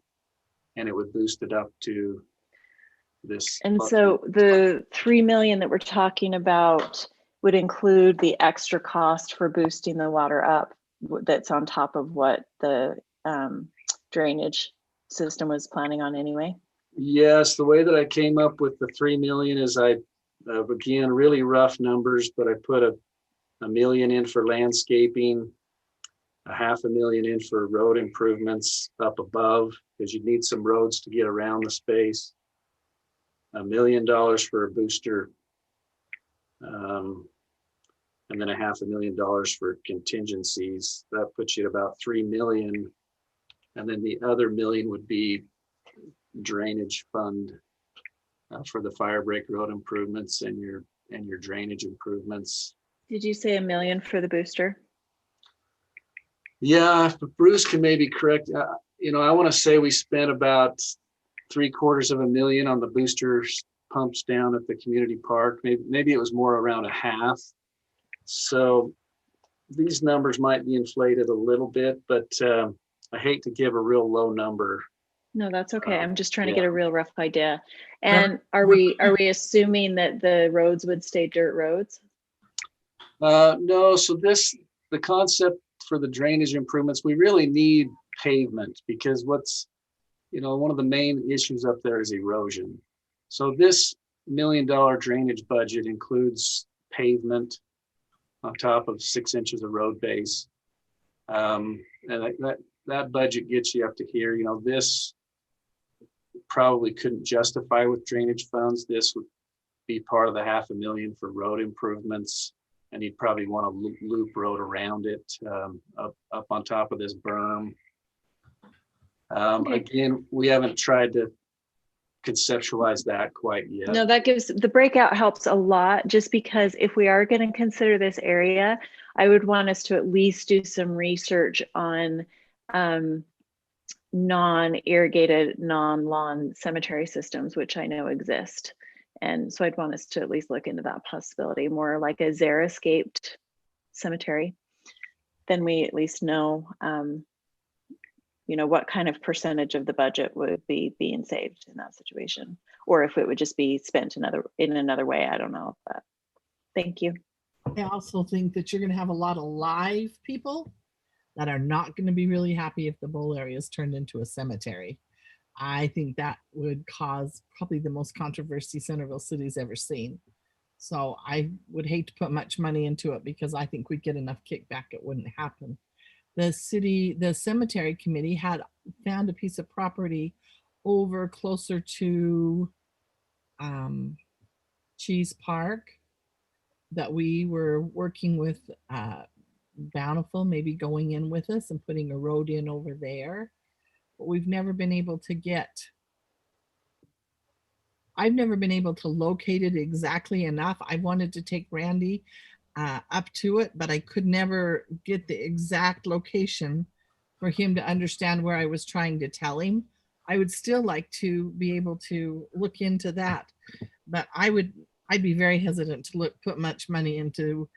and it would boost it up to this. And so the 3 million that we're talking about would include the extra cost for boosting the water up that's on top of what the drainage system was planning on anyway. Yes, the way that I came up with the 3 million is I, again, really rough numbers, but I put a million in for landscaping, $500,000 in for road improvements up above, because you need some roads to get around the space. $1 million for a booster, and then $500,000 for contingencies. That puts you at about 3 million. And then the other million would be drainage fund for the fire break road improvements and your drainage improvements. Did you say 1 million for the booster? Yeah, but Bruce can maybe correct. I want to say we spent about $750,000 on the boosters pumps down at the community park. Maybe it was more around a half. So these numbers might be inflated a little bit, but I hate to give a real low number. No, that's okay. I'm just trying to yeah. get a real rough idea. And are we assuming that the roads would stay dirt roads? No, so the concept for the drainage improvements, we really need pavement, because one of the main issues up there is erosion. So this $1 million drainage budget includes pavement on top of 6 inches of road base. And that budget gets you up to here. This probably couldn't justify with drainage funds. This would be part of the $500,000 for road improvements. And you'd probably want to loop road around it, up on top of this berm. Okay. Again, we haven't tried to conceptualize that quite yet. No, that gives the breakout helps a lot, just because if we are going to consider this area, I would want us to at least do some research on non-irrigated, non-lawn cemetery systems, which I know exist. And so I'd want us to at least look into that possibility, more like a xeriscaped cemetery. Then we at least know, what kind of percentage of the budget would be being saved in that situation, or if it would just be spent in another way. I don't know, but thank you. I also think that you're going to have a lot of live people that are not going to be really happy if the bowl area is turned into a cemetery. I think that would cause probably the most controversy Centerville City's ever seen. So I would hate to put much money into it, because I think we'd get enough kickback, it wouldn't happen. The cemetery committee had found a piece of property over closer to Cheese Park that we were working with Bountiful, maybe going in with us and putting a road in over there. But we've never been able to I've never been able to locate it exactly enough. I wanted to take Randy up to it, but I could never get the exact location for him to understand where I was trying to tell him. I would still like to be able to look into that, but I'd be very hesitant to put much money into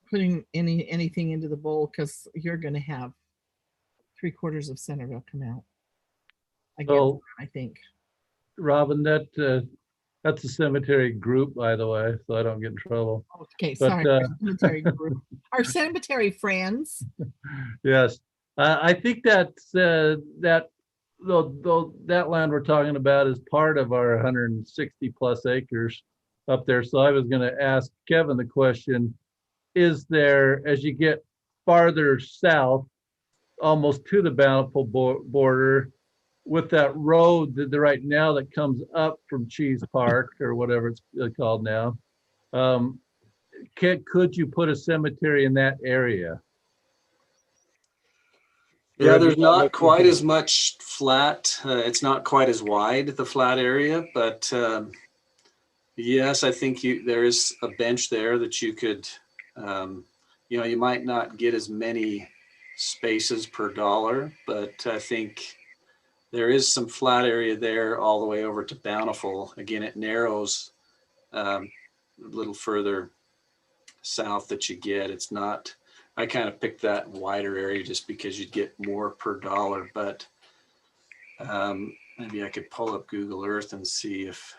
putting anything into the bowl, because you're going to have 3/4 of Centerville come out. So, I think. Robin, that's a cemetery group, by the way, so I don't get in trouble. Okay, But, sorry. Our cemetery group. Our cemetery friends. Yes, I think that land we're talking about is part of our 160 plus acres up there. So I was going to ask Kevin the question: is there, as you get farther south, almost to the Bountiful border, with that road that right now that comes up from Cheese Park or whatever it's called now, could you put a cemetery in that area? Yeah, there's not quite as much flat. It's not quite as wide, the flat area, but yes, I think there is a bench there that you could, you might not get as many spaces per dollar, but I think there is some flat area there all the way over to Bountiful. Again, it narrows a little further south that you get. It's not, I kind of picked that wider area just because you'd get more per dollar, but maybe I could pull up Google Earth and see if.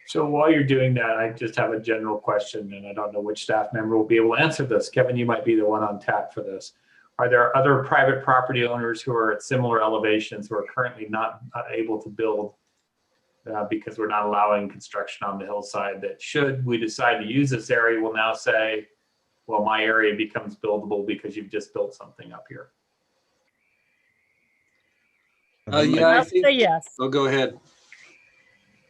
So while you're doing that, I just have a general question, and I don't know which staff member will be able to answer this. Kevin, you might be the one on tap for this. Are there other private property owners who are at similar elevations who are currently not able to build because we're not allowing construction on the hillside, that should we decide to use this area, will now say, well, my area becomes buildable because you've just built something up here? Yeah, I I'll think. say yes. Oh, go ahead.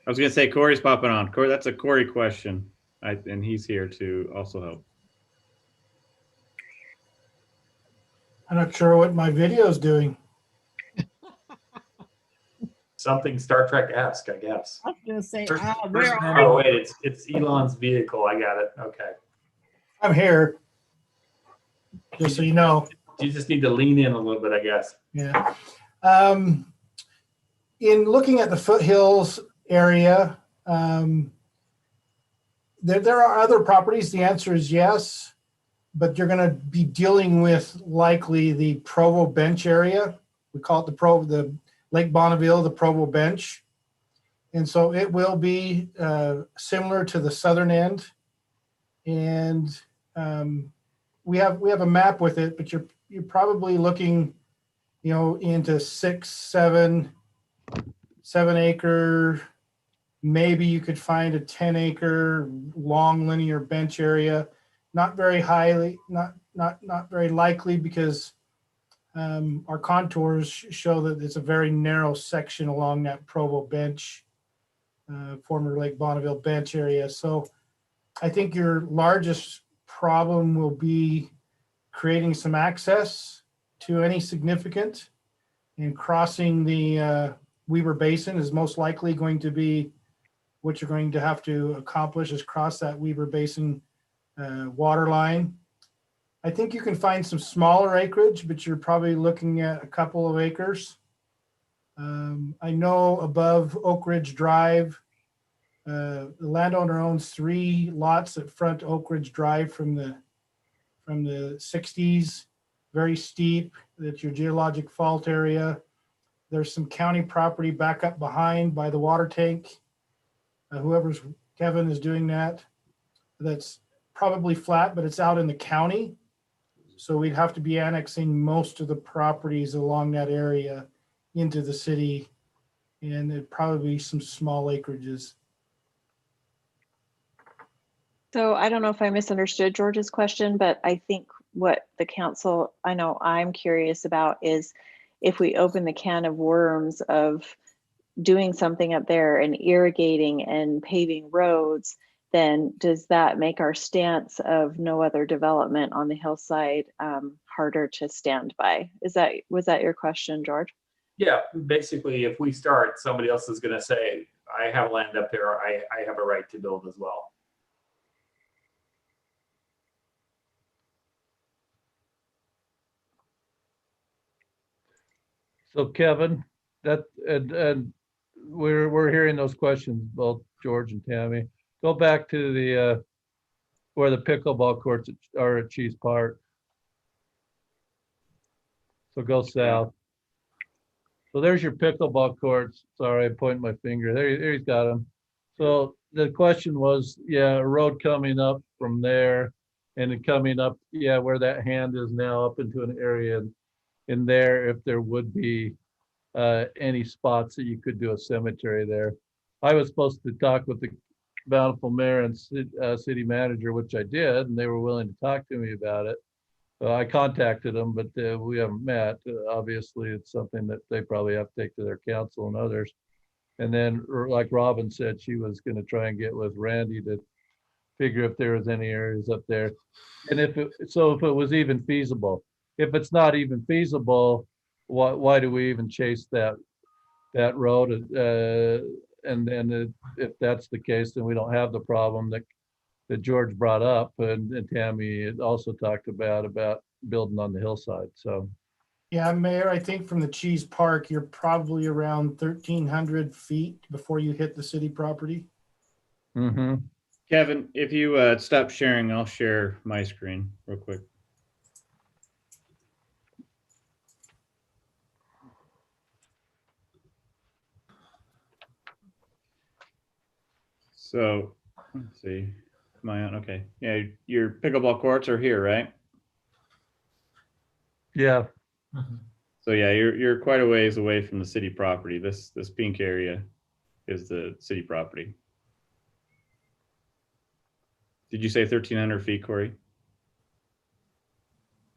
I was gonna say Corey's popping on. Corey, that's a Corey question, and he's here to also help. I'm not sure what my video is doing. Something Star Trek-esque, I guess. I was gonna say, First- where first are Oh, you? wait, it's Elon's vehicle. I got it. Okay. I'm here. Just so you know. You just need to lean in a little bit, I guess. Yeah. In looking at the foothills area, there are other properties. The answer is yes, but you're going to be dealing with likely the Provo Bench area. We call it the Lake Bonneville, the Provo Bench. And so it will be similar to the southern end. And we have a map with it, but you're probably looking, into 6, 7 acre. Maybe you could find a 10-acre long linear bench area. Not very highly, not very likely, because our contours show that it's a very narrow section along that Provo Bench, former Lake Bonneville Bench area. So I think your largest problem will be creating some access to any significant, and crossing the Weber Basin is most likely going to be what you're going to have to accomplish, is cross that Weber Basin water line. I think you can find some smaller acreage, but you're probably looking at a couple of acres. I know above Oak Ridge Drive, the landowner owns 3 lots that front Oak Ridge Drive from the 60s, very steep. That's your geologic fault area. There's some county property back up behind by the water tank. Kevin is doing that. That's probably flat, but it's out in the county. So we'd have to be annexing most of the properties along that area into the city, and there'd probably be some small acreages. So I don't know if I misunderstood George's question, but I think what the council, I know I'm curious about, is if we open the can of worms of doing something up there and irrigating and paving roads, then does that make our stance of no other development on the hillside harder to stand by? Was that your question, George? Yeah, basically, if we start, somebody else is going to say, I have land up there. I have a right to build as well. So Kevin, and we're hearing those questions, both George and Tammy. Go back to the where the pickleball courts are at Cheese Park. So go south. So there's your pickleball courts. Sorry, I'm pointing my finger. There he's got them. So the question was, yeah, a road coming up from there, and then coming up, yeah, where that hand is now, up into an area in there, if there would be any spots that you could do a cemetery there. I was supposed to talk with the Bountiful mayor and city manager, which I did, and they were willing to talk to me about it. I contacted them, but we haven't met. Obviously, it's something that they probably have to take to their council and others. And then, like Robin said, she was going to try and get with Randy to figure if there was any areas up there. And if it was even feasible. If it's not even feasible, why do we even chase that road? And then if that's the case, then we don't have the problem that George brought up, and Tammy also talked about building on the hillside. So Yeah, Mayor, I think from the Cheese Park, you're probably around 1,300 feet before you hit the city property. Mm-hmm. Kevin, if you stop sharing, I'll share my screen real quick. So let's see. Am I on? Okay. Yeah, your pickleball courts are here, right? Yeah. So yeah, you're quite a ways away from the city property. This pink area is the city property. Did you say 1,300 feet, Corey?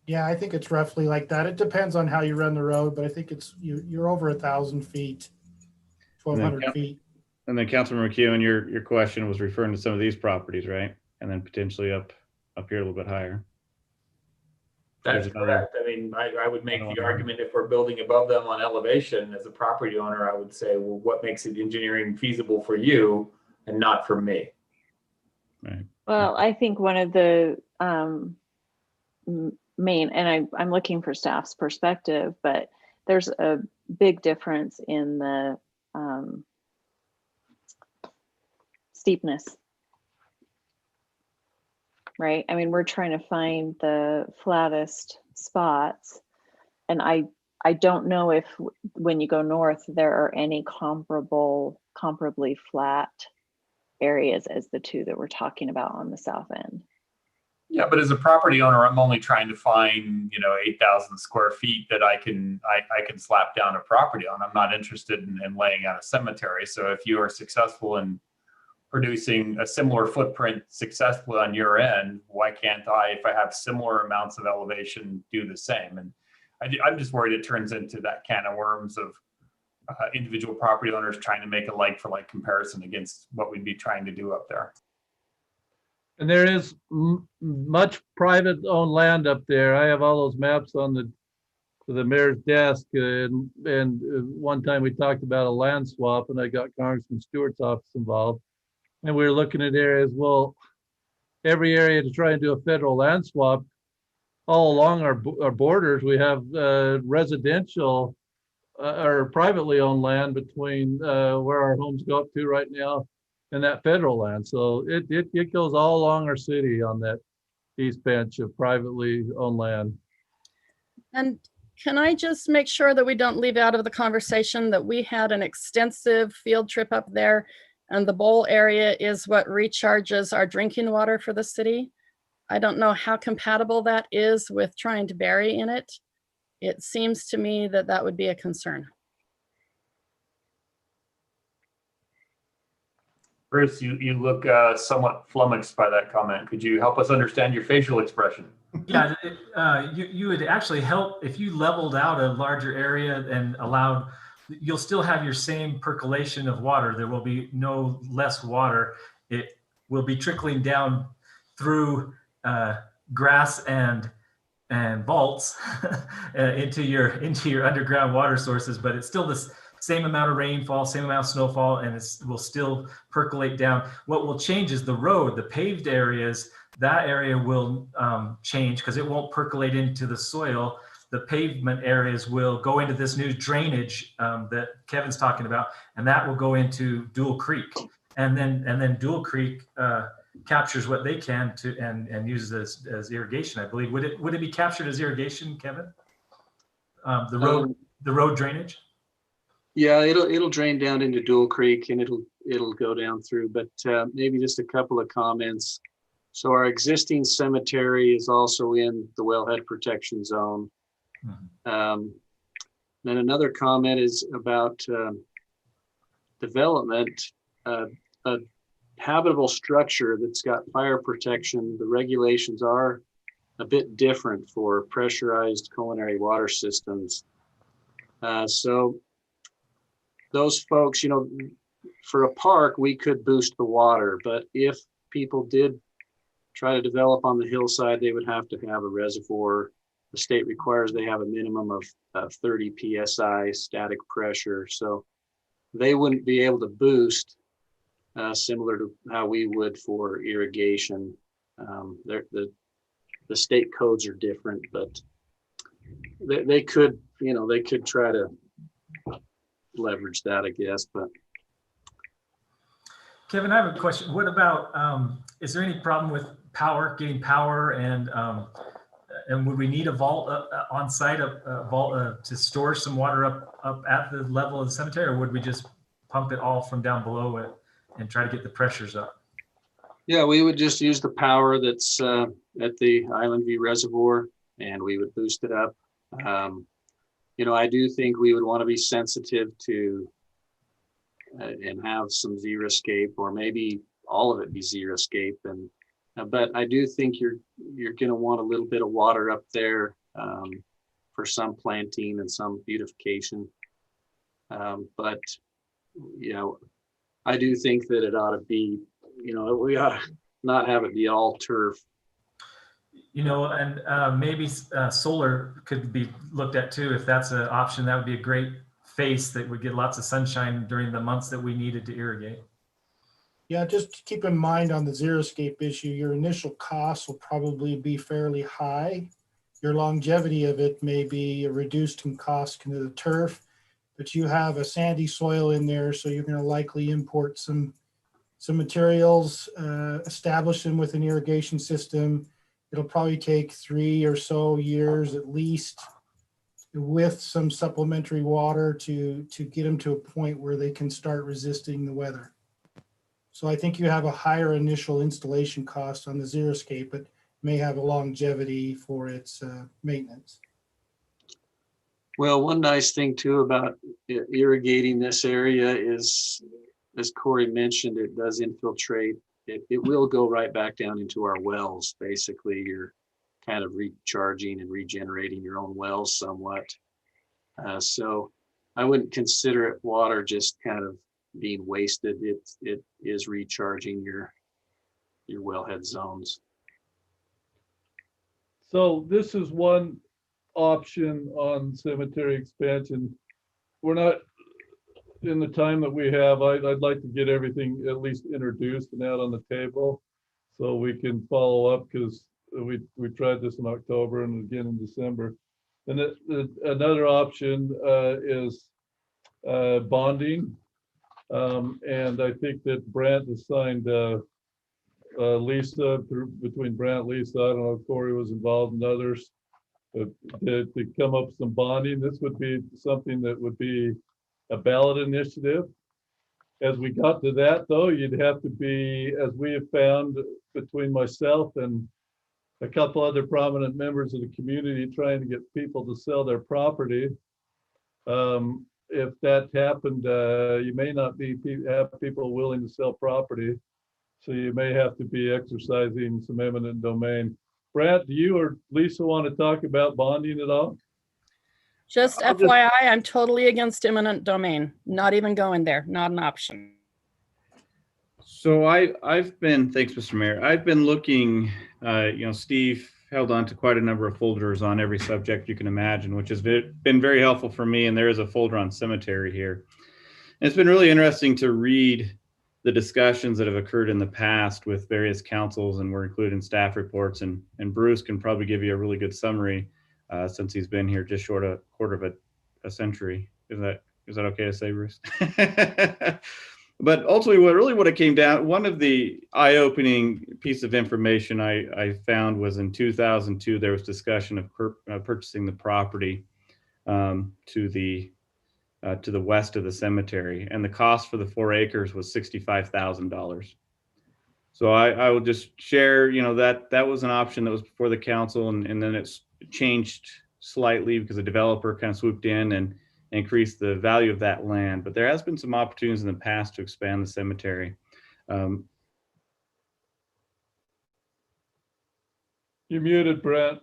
Yeah, I think it's roughly like that. It depends on how you run the road, but I think it's you're over 1,000 feet, 1,200 feet. And then Councilman McEwen, your question was referring to some of these properties, right? And then potentially up here a little bit higher. That's There's another- correct. I mean, I would make the argument if we're building above them on elevation, as a property owner, I would say, well, what makes it engineering feasible for you and not for me? Right. Well, I think one of the main, and I'm looking for staff's perspective, but there's a big difference in the steepness, right? I mean, we're trying to find the flattest spots, and I don't know if when you go north there are any comparably flat areas as the two that we're talking about on the south end. Yeah, but as a property owner, I'm only trying to find, 8,000 square feet that I can slap down a property on. I'm not interested in laying out a cemetery. So if you are successful in producing a similar footprint successfully on your end, why can't I, if I have similar amounts of elevation, do the same? And I'm just worried it turns into that can of worms of individual property owners trying to make a like-for-like comparison against what we'd be trying to do up there. And there is much private owned land up there. I have all those maps on the mayor's desk, and one time we talked about a land swap, and I got Congressman Stewart's office involved, and we were looking at areas. Well, every area to try and do a federal land swap, all along our borders, we have residential or privately owned land between where our homes go up to right now and that federal land. So it goes all along our city on that east bench of privately owned land. And can I just make sure that we don't leave out of the conversation that we had an extensive field trip up there, and the bowl area is what recharges our drinking water for the city? I don't know how compatible that is with trying to bury in it. It seems to me that that would be a concern. Bruce, you look somewhat flummoxed by that comment. Could you help us understand your facial expression? Yeah, you would actually help if you leveled out a larger area and allowed, you'll still have your same percolation of water. There will be no less water. It will be trickling down through grass and vaults into your underground water sources, but it's still this same amount of rainfall, same amount of snowfall, and it will still percolate down. What will change is the road, the paved areas. That area will change because it won't percolate into the soil. The pavement areas will go into this new drainage that Kevin's talking about, and that will go into Dual Creek. And then Dual Creek captures what they can to and uses as irrigation, I believe. Would it be captured as irrigation, Kevin? The road drainage? Yeah, it'll drain down into Dual Creek and it'll go down through, but maybe just a couple of comments. So our existing cemetery is also in the wellhead protection zone. Then another comment is about development. A habitable structure that's got fire protection, the regulations are a bit different for pressurized culinary water systems. So those folks, for a park, we could boost the water, but if people did try to develop on the hillside, they would have to have a reservoir. The state requires they have a minimum of 30 PSI static pressure. So they wouldn't be able to boost similar to how we would for irrigation. The state codes are different, but they could, they could try to leverage that, I guess, but. Kevin, I have a question. What about, is there any problem with getting power, and would we need a vault on site, a vault to store some water up at the level of the cemetery, or would we just pump it all from down below it and try to get the pressures up? Yeah, we would just use the power that's at the Island View Reservoir, and we would boost it up. I do think we would want to be sensitive to and have some xeriscape, or maybe all of it be xeriscape. And but I do think you're going to want a little bit of water up there for some planting and some beautification. But I do think that it ought to be, we ought to not have it be all turf. And maybe solar could be looked at too. If that's an option, that would be a great face that would get lots of sunshine during the months that we needed to irrigate. Yeah, just keep in mind on the xeriscape issue, your initial costs will probably be fairly high. Your longevity of it may be reduced in cost to the turf, but you have a sandy soil in there, so you're going to likely import some materials, establish them with an irrigation system. It'll probably take 3 or so years at least, with some supplementary water to get them to a point where they can start resisting the weather. So I think you have a higher initial installation cost on the xeriscape, but may have a longevity for its maintenance. Well, one nice thing too about irrigating this area is, as Corey mentioned, it does infiltrate. It will go right back down into our wells. Basically, you're kind of recharging and regenerating your own wells somewhat. So I wouldn't consider it water just kind of being wasted. It is recharging your wellhead zones. So this is one option on cemetery expansion. We're not, in the time that we have, I'd like to get everything at least introduced and out on the table so we can follow up, because we tried this in October and again in December. And another option is bonding. And I think that Brant assigned Lisa, between Brant, Lisa, I don't know if Corey was involved, and others to come up with some bonding. This would be something that would be a ballot initiative. As we got to that, though, you'd have to be, as we have found between myself and a couple other prominent members of the community, trying to get people to sell their property. If that happened, you may not have people willing to sell property. So you may have to be exercising some eminent domain. Brad, do you or Lisa want to talk about bonding at all? Just FYI, I'm totally against eminent domain. Not even going there, not an option. So I've been, thanks, Mr. Mayor. I've been looking, Steve held on to quite a number of folders on every subject you can imagine, which has been very helpful for me. And there is a folder on cemetery here. And it's been really interesting to read the discussions that have occurred in the past with various councils, and we're included in staff reports. And Bruce can probably give you a really good summary since he's been here just short a quarter of a century. Is that okay to say, Bruce? But ultimately, what it came down, one of the eye-opening piece of information I found was in 2002, there was discussion of purchasing the property to the west of the cemetery, and the cost for the 4 acres was $65,000. So I will just share, that was an option that was before the council, and then it's changed slightly because the developer kind of swooped in and increase the value of that land. But there has been some opportunities in the past to expand the cemetery. You're muted, Brent.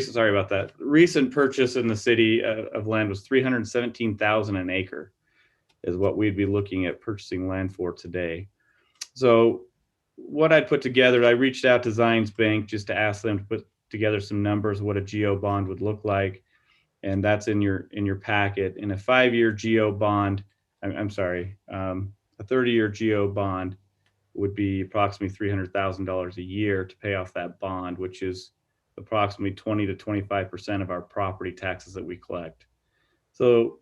Sorry about that. Recent purchase in the city of land was $317,000 an acre is what we'd be looking at purchasing land for today. So what I'd put together, I reached out to Zions Bank just to ask them to put together some numbers, what a GO bond would look like. And that's in your packet. In a 5-year GO bond, a 30-year GO bond would be approximately $300,000 a year to pay off that bond, which is approximately 20 to 25% of our property taxes that we collect. So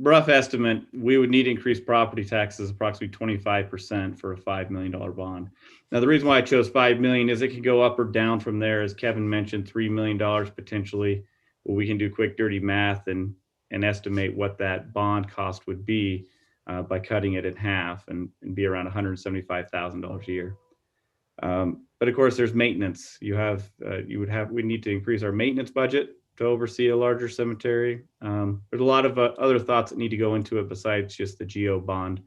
rough estimate, we would need to increase property taxes approximately 25% for a $5 million bond. Now, the reason why I chose 5 million is it could go up or down from there. As Kevin mentioned, $3 million potentially. Well, we can do quick, dirty math and estimate what that bond cost would be by cutting it in half and be around $175,000 a year. But of course, there's maintenance. We need to increase our maintenance budget to oversee a larger cemetery. There's a lot of other thoughts that need to go into it besides just the GO bond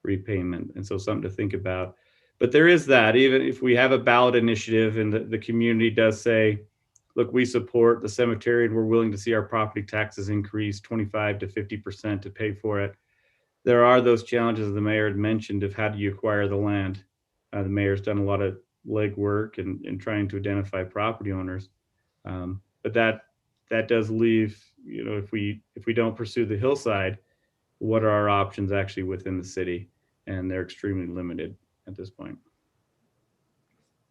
repayment. And so something to think about. But there is that, even if we have a ballot initiative and the community does say, look, we support the cemetery and we're willing to see our property taxes increase 25 to 50% to pay for it. There are those challenges the mayor had mentioned of how do you acquire the land. The mayor's done a lot of legwork in trying to identify property owners. But that does leave, if we don't pursue the hillside, what are our options actually within the city? And they're extremely limited at this point.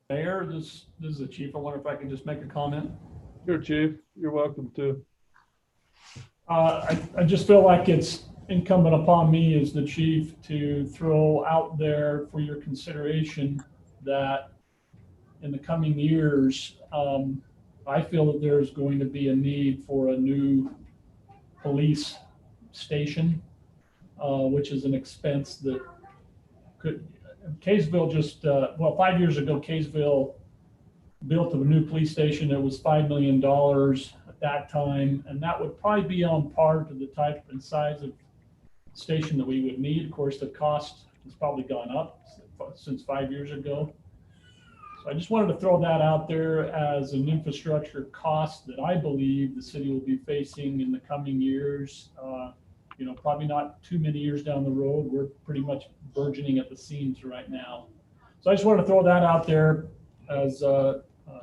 Mayor, this is the chief. I wonder if I can just make a comment. Sure, Chief. You're welcome to. I just feel like it's incumbent upon me as the chief to throw out there for your consideration that in the coming years, I feel that there's going to be a need for a new police station, which is an expense that could, Kaysville just, 5 years ago, Kaysville built a new police station that was $5 million at that time, and that would probably be on par to the type and size of station that we would need. Of course, the cost has probably gone up since 5 years ago. So I just wanted to throw that out there as an infrastructure cost that I believe the city will be facing in the coming years. Probably not too many years down the road. We're pretty much burgeoning at the seams right now. So I just wanted to throw that out there as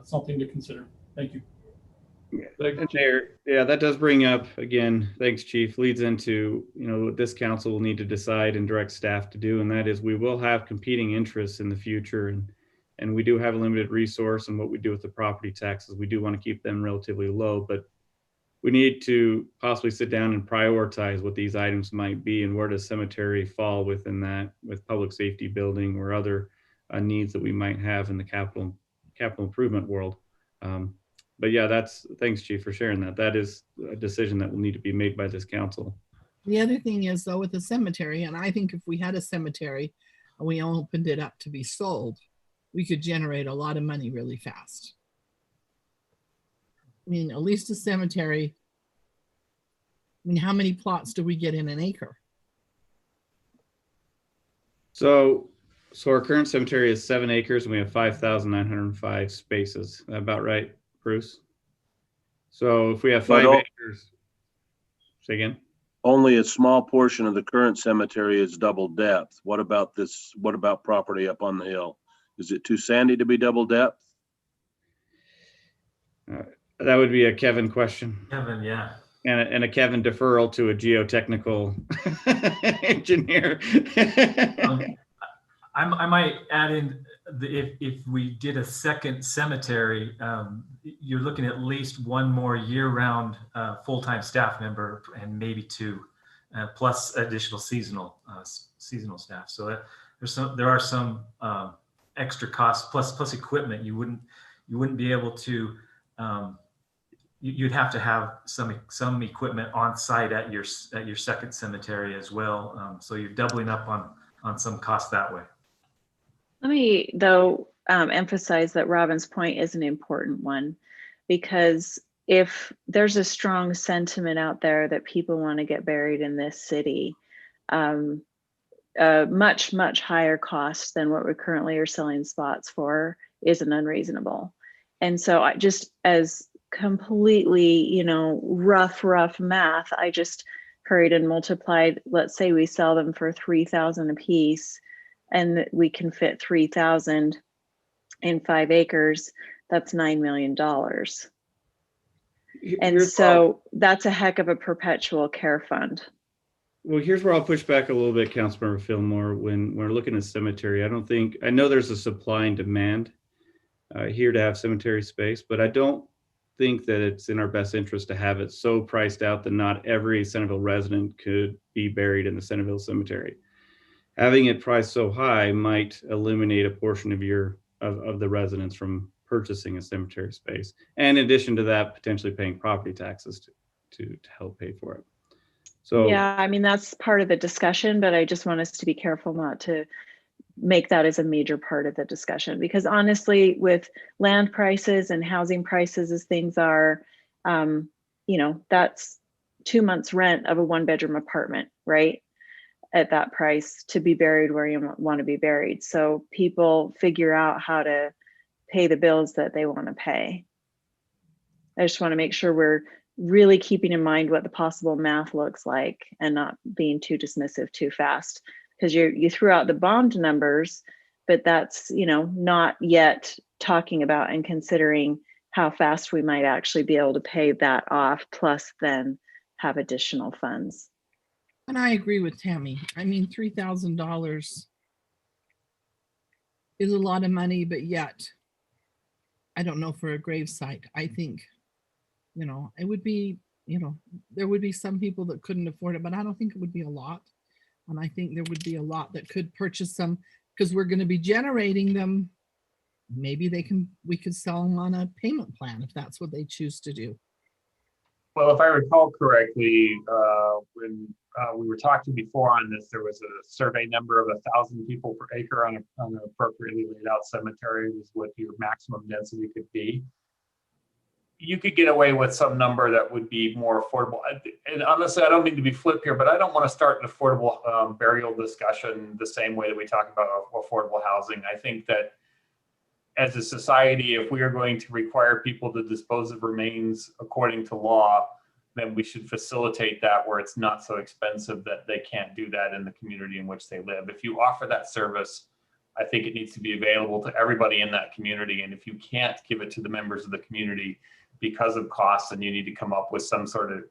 something to consider. Thank you. Thanks, Mayor, yeah, that does bring up, again, thanks, Chief, leads into, what this council will need to decide and direct staff to do. And that is we will have competing interests in the future. And we do have a limited resource, and what we do with the property taxes, we do want to keep them relatively low, but we need to possibly sit down and prioritize what these items might be and where does cemetery fall within that, with public safety building or other needs that we might have in the capital improvement world. But yeah, thanks, Chief, for sharing that. That is a decision that will need to be made by this council. The other thing is, though, with the cemetery, and I think if we had a cemetery and we opened it up to be sold, we could generate a lot of money really fast. I mean, at least a cemetery, how many plots do we get in an acre? So our current cemetery is 7 acres and we have 5,905 spaces. Is that about right, Bruce? So if we have 5 acres, say again? Only a small portion of the current cemetery is double depth. What about property up on the hill? Is it too sandy to be double depth? That would be a Kevin question. Kevin, yeah. And a Kevin deferral to a geotechnical engineer. I might add in, if we did a second cemetery, you're looking at least one more year-round full-time staff member and maybe 2, plus additional seasonal staff. So there are some extra costs plus equipment. You wouldn't be able to. You'd have to have some equipment on site at your second cemetery as well. So you're doubling up on some cost that way. Let me, though, emphasize that Robin's point is an important one, because if there's a strong sentiment out there that people want to get buried in this city, much, much higher cost than what we currently are selling spots for isn't unreasonable. And so I just, as completely, rough math, I just hurried and multiplied. Let's say we sell them for $3,000 a piece and we can fit 3,000 in 5 acres. That's $9 million. And so that's a heck of a perpetual care fund. Well, here's where I'll push back a little bit, Councilmember Fillmore. When we're looking at cemetery, I know there's a supply and demand. here to have cemetery space, but I don't think that it's in our best interest to have it so priced out that not every Centerville resident could be buried in the Centerville Cemetery. Having it priced so high might eliminate a portion of the residents from purchasing a cemetery space. And in addition to that, potentially paying property taxes to help pay for it. So yeah, I mean, that's part of the discussion, but I just want us to be careful not to make that as a major part of the discussion, because honestly, with land prices and housing prices as things are, you know, that's 2 months rent of a 1-bedroom apartment, right? At that price to be buried where you want to be buried. So people figure out how to pay the bills that they want to pay. I just want to make sure we're really keeping in mind what the possible math looks like and not being too dismissive too fast, because you threw out the bond numbers, but that's, you know, not yet talking about and considering how fast we might actually be able to pay that off, plus then have additional funds. And I agree with Tammy. I mean, $3,000 is a lot of money, but yet, I don't know, for a gravesite, I think, you know, it would be, you know, there would be some people that couldn't afford it, but I don't think it would be a lot. And I think there would be a lot that could purchase some, because we're going to be generating them. Maybe we could sell them on a payment plan if that's what they choose to do. Well, if I recall correctly, when we were talking before on this, there was a survey number of 1,000 people per acre on an appropriately laid out cemetery was what your maximum density could be. You could get away with some number that would be more affordable. And honestly, I don't mean to be flip here, but I don't want to start an affordable burial discussion the same way that we talk about affordable housing. I think that as a society, if we are going to require people to dispose of remains according to law, then we should facilitate that where it's not so expensive that they can't do that in the community in which they live. If you offer that service, I think it needs to be available to everybody in that community. And if you can't give it to the members of the community because of costs, then you need to come up with some sort of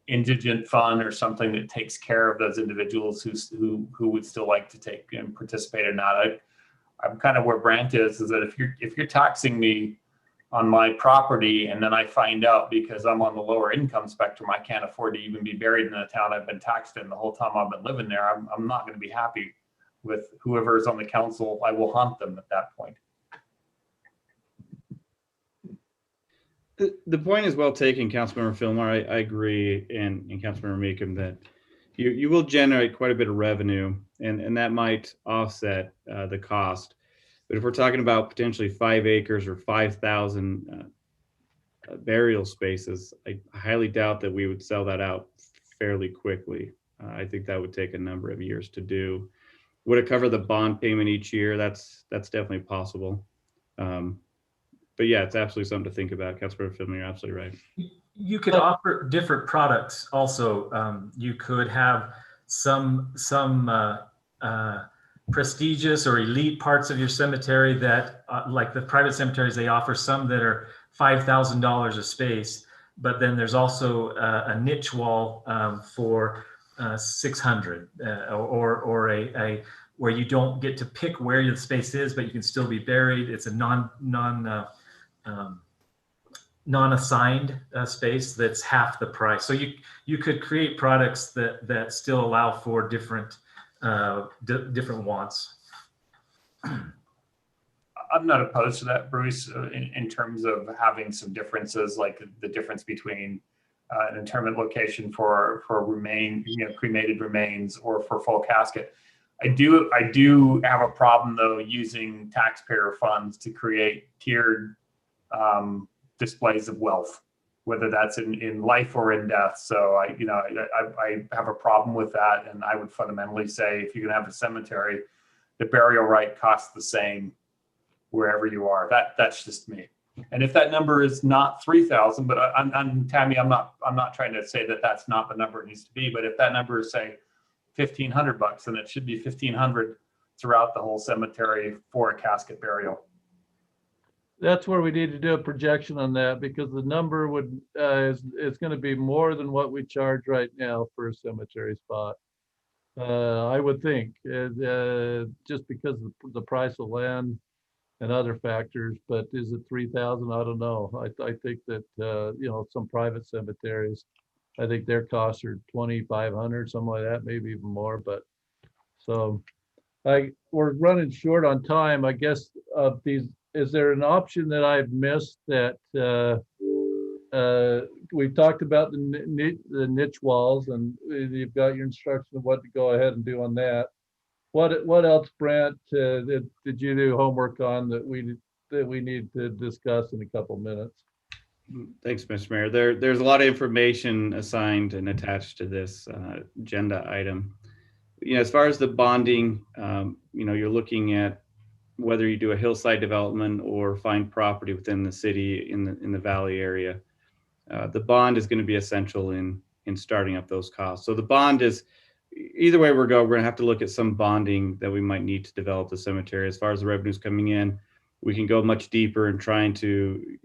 indigent fund or something that takes care of those individuals who would still like to take and participate or not. I'm kind of where Brant is that if you're taxing me on my property and then I find out because I'm on the lower income spectrum, I can't afford to even be buried in the town I've been taxed in the whole time I've been living there, I'm not going to be happy with whoever is on the council. I will haunt them at that point. The point is well taken, Councilmember Fillmore. I agree, and Councilmember Meekum, that you will generate quite a bit of revenue, and that might offset the cost. But if we're talking about potentially 5 acres or 5,000 burial spaces, I highly doubt that we would sell that out fairly quickly. I think that would take a number of years to do. Would it cover the bond payment each year? That's definitely possible. But yeah, it's absolutely something to think about. Councilmember Fillmore, you're absolutely right. You could offer different products also. You could have some prestigious or elite parts of your cemetery that, like the private cemeteries, they offer some that are $5,000 a space, but then there's also a niche wall for $600, or a where you don't get to pick where the space is, but you can still be buried. It's a non-assigned space that's half the price. So you could create products that still allow for different wants. I'm not opposed to that, Bruce, in terms of having some differences, like the difference between an interment location for cremated remains or for full casket. I do have a problem though using taxpayer funds to create tiered displays of wealth, whether that's in life or in death. So I have a problem with that, and I would fundamentally say if you're gonna have a cemetery, the burial right costs the same wherever you are. That's just me. And if that number is not 3,000, but I'm Tammy, I'm not trying to say that that's not the number it needs to be, but if that number is say $1,500, then it should be $1,500 throughout the whole cemetery for a casket burial. That's where we need to do a projection on that, because the number would is going to be more than what we charge right now for a cemetery spot. I would think just because of the price of land and other factors, but is it 3,000? I don't know. I think that, some private cemeteries, I think their costs are 2,500, something like that, maybe even more, but so we're running short on time. I guess is there an option that I've missed that we've talked about the niche walls, and you've got your instruction of what to go ahead and do on that. What else, Brent, did you do homework on that we need to discuss in a couple minutes? Thanks, Mr. Mayor. There's a lot of information assigned and attached to this agenda item. As far as the bonding, you're looking at whether you do a hillside development or find property within the city in the valley area. The bond is going to be essential in starting up those costs. So the bond is, either way we're going to have to look at some bonding that we might need to develop the cemetery. As far as the revenues coming in, we can go much deeper in trying to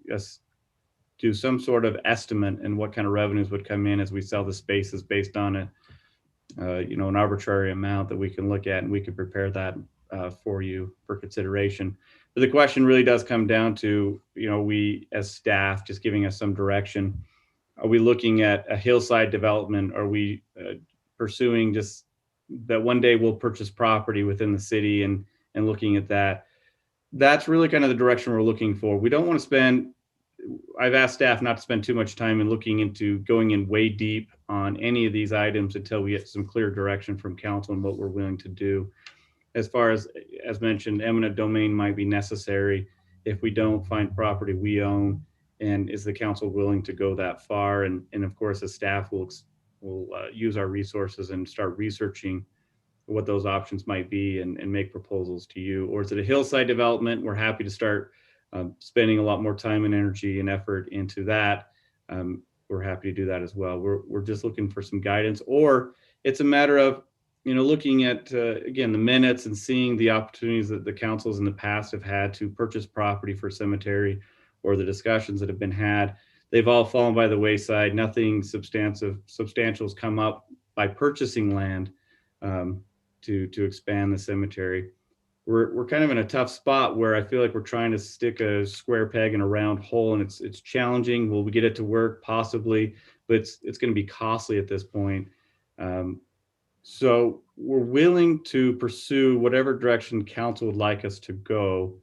do some sort of estimate and what kind of revenues would come in as we sell the spaces based on an arbitrary amount that we can look at, and we can prepare that for you for consideration. But the question really does come down to, we as staff just giving us some direction. Are we looking at a hillside development? Are we pursuing just that one day we'll purchase property within the city and looking at that? That's really kind of the direction we're looking for. We don't want to spend, I've asked staff not to spend too much time in looking into going in way deep on any of these items until we get some clear direction from council and what we're willing to do. As far as mentioned, eminent domain might be necessary if we don't find property we own, and is the council willing to go that far? And of course, as staff will use our resources and start researching what those options might be and make proposals to you. Or is it a hillside development? We're happy to start spending a lot more time and energy and effort into that. We're happy to do that as well. We're just looking for some guidance, or it's a matter of looking at again the minutes and seeing the opportunities that the councils in the past have had to purchase property for cemetery, or the discussions that have been had. They've all fallen by the wayside. Nothing substantial has come up by purchasing land to expand the cemetery. We're kind of in a tough spot where I feel like we're trying to stick a square peg in a round hole, and it's challenging. Will we get it to work? Possibly, but it's going to be costly at this point. So we're willing to pursue whatever direction council would like us to go,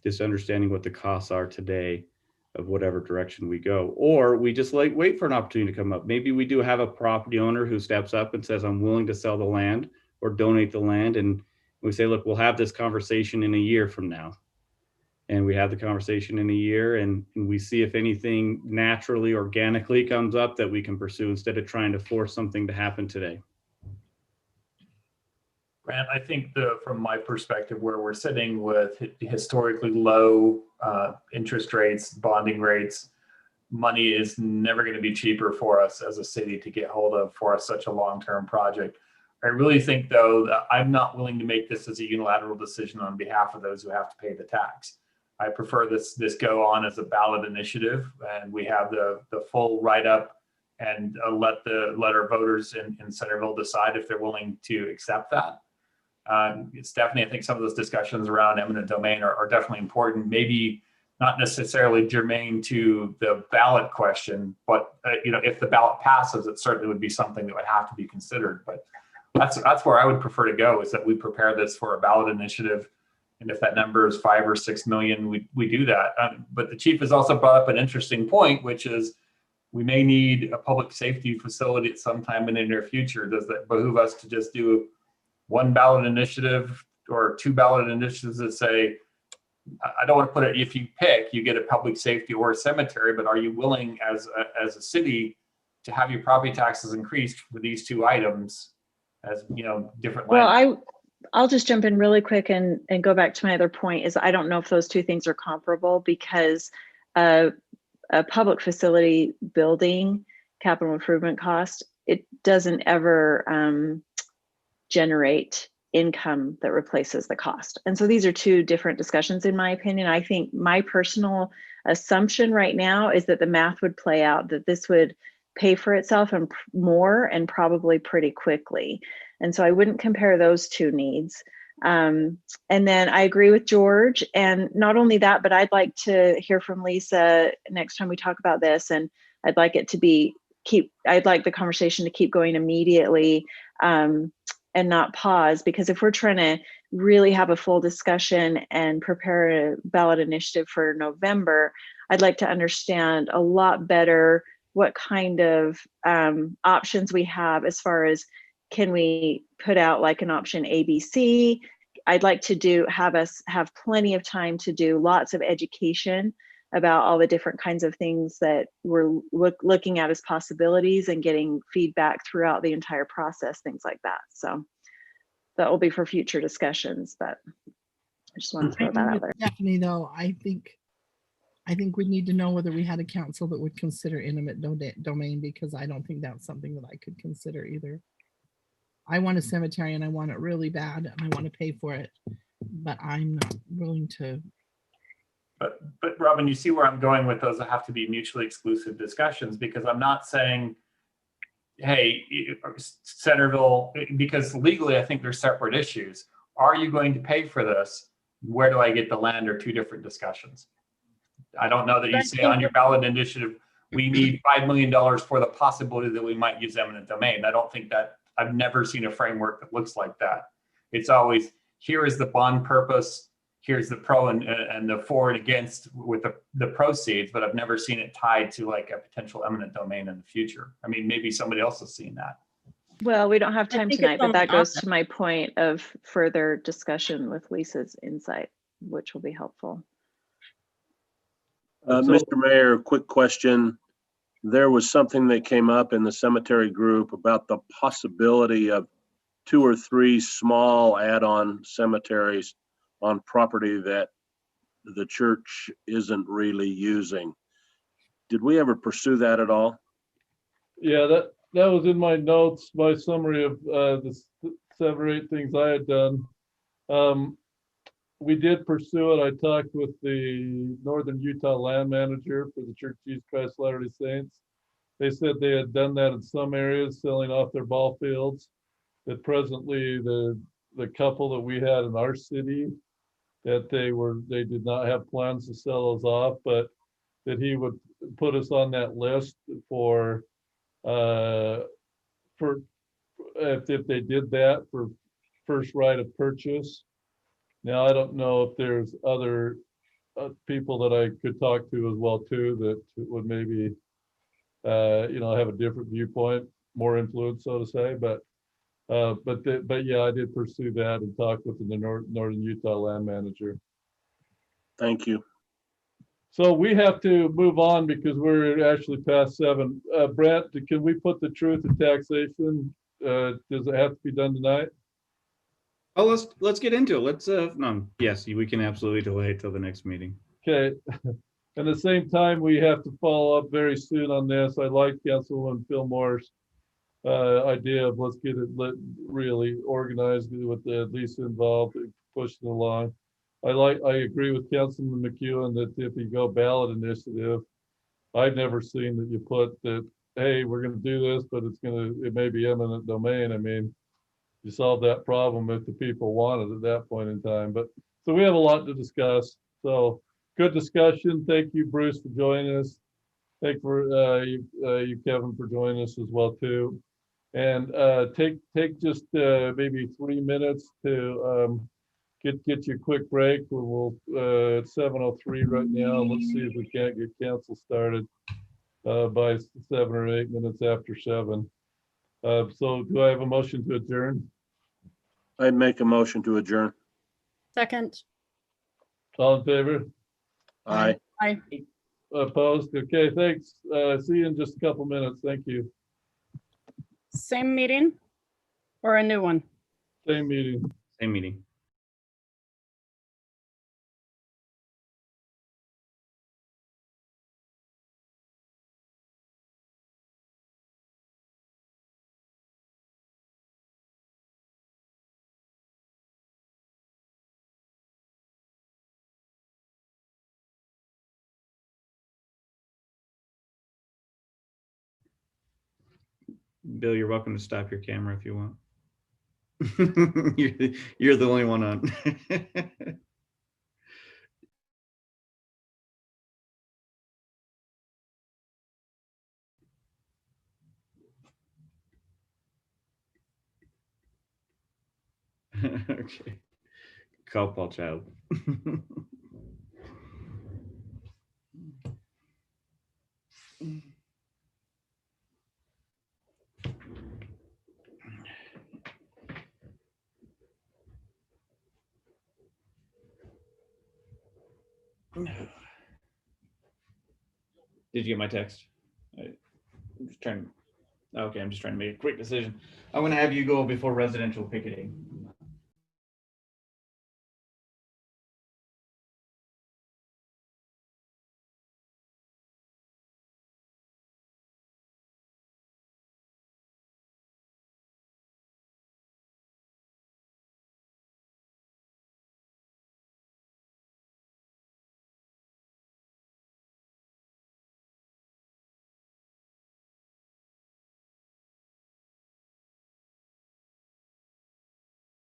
just understanding what the costs are today of whatever direction we go. Or we just wait for an opportunity to come up. Maybe we do have a property owner who steps up and says, I'm willing to sell the land or donate the land. And we say, look, we'll have this conversation in a year from now. And we have the conversation in a year, and we see if anything naturally, organically comes up that we can pursue instead of trying to force something to happen today. Grant, I think from my perspective, where we're sitting with historically low interest rates, bonding rates, money is never going to be cheaper for us as a city to get hold of for such a long-term project. I really think, though, that I'm not willing to make this as a unilateral decision on behalf of those who have to pay the tax. I prefer this go on as a ballot initiative, and we have the full write-up and let our voters in Centerville decide if they're willing to accept that. Stephanie, I think some of those discussions around eminent domain are definitely important. Maybe not necessarily germane to the ballot question, but if the ballot passes, it certainly would be something that would have to be considered. But that's where I would prefer to go, is that we prepare this for a ballot initiative, and if that number is 5 or 6 million, we do that. But the chief has also brought up an interesting point, which is we may need a public safety facility at some time in the near future. Does that behoove us to just do one ballot initiative or 2 ballot initiatives that say, I don't want to put it, if you pick, you get a public safety or a cemetery, but are you willing as a city to have your property taxes increased for these 2 items as, different? Well, I'll just jump in really quick and go back to my other point is I don't know if those 2 things are comparable, because a public facility building capital improvement cost, it doesn't ever generate income that replaces the cost. And so these are 2 different discussions, in my opinion. I think my personal assumption right now is that the math would play out, that this would pay for itself and more, and probably pretty quickly. And so I wouldn't compare those 2 needs. And then I agree with George. And not only that, but I'd like to hear from Lisa next time we talk about this. And I'd like it to be I'd like the conversation to keep going immediately, and not pause, because if we're trying to really have a full discussion and prepare a ballot initiative for November, I'd like to understand a lot better what kind of options we have, as far as, can we put out like an option ABC? I'd like to have plenty of time to do lots of education about all the different kinds of things that we're looking at as possibilities, and getting feedback throughout the entire process, things like that. So that will be for future discussions, but I just want to throw that out there. Stephanie, though, I think we need to know whether we had a council that would consider eminent domain, because I don't think that's something that I could consider either. I want a cemetery and I want it really bad and I want to pay for it, but I'm not willing to. But Robin, you see where I'm going with those have to be mutually exclusive discussions, because I'm not saying, hey, Centerville, because legally I think they're separate issues. Are you going to pay for this? Where do I get the land? Are two different discussions. I don't know that you say on your ballot initiative, we need $5 million for the possibility that we might use eminent domain. I don't think that, I've never seen a framework that looks like that. It's always, here is the bond purpose, here's the pro and the for and against with the proceeds, but I've never seen it tied to like a potential eminent domain in the future. I mean, maybe somebody else has seen that. Well, we don't have time tonight, but that goes to my point of further discussion with Lisa's insight, which will be helpful. Mr. Mayor, quick question. There was something that came up in the cemetery group about the possibility of 2 or 3 small add-on cemeteries on property that the church isn't really using. Did we ever pursue that at all? Yeah, that was in my notes, my summary of the 7 or 8 things I had done. We did pursue it. I talked with the Northern Utah land manager for the Church of Jesus Christ of Latter-day Saints. They said they had done that in some areas, selling off their ball fields. That presently the couple that we had in our city, that they did not have plans to sell those off, but that he would put us on that list for if they did that, for first right of purchase. Now, I don't know if there's other people that I could talk to as well too, that would maybe have a different viewpoint, more influence, so to say. But yeah, I did pursue that and talk with the Northern Utah land manager. Thank you. So we have to move on because we're actually past 7. Brent, can we put the truth in taxation? Does it have to be done tonight? Oh, let's get into it. Let's no, yes, we can absolutely delay it till the next meeting. Okay. At the same time, we have to follow up very soon on this. I like Councilwoman Fillmore's idea of let's get it really organized with Lisa involved, pushing along. I agree with Councilman McEwen that if you go ballot initiative, I've never seen that you put that, hey, we're going to do this, but it may be eminent domain. I mean, you solve that problem if the people want it at that point in time. But so we have a lot to discuss. So good discussion. Thank you, Bruce, for joining us. Thank you, Kevin, for joining us as well too. And take just maybe 3 minutes to get you a quick break. We'll it's 7:03 right now. Let's see if we can't get council started by 7 or 8 minutes after 7. So do I have a motion to adjourn? I'd make a motion to adjourn. Second. All in favor? Aye. Aye. Opposed? Okay, thanks. See you in just a couple minutes. Thank you. Same meeting or a new one? Same meeting. Same meeting. Bill, you're welcome to stop your camera if you want. You're the only one on. Okay. Call Paul Child. Did you get my text? I'm just trying. Okay, I'm just trying to make a quick decision. I'm going to have you go before residential picketing.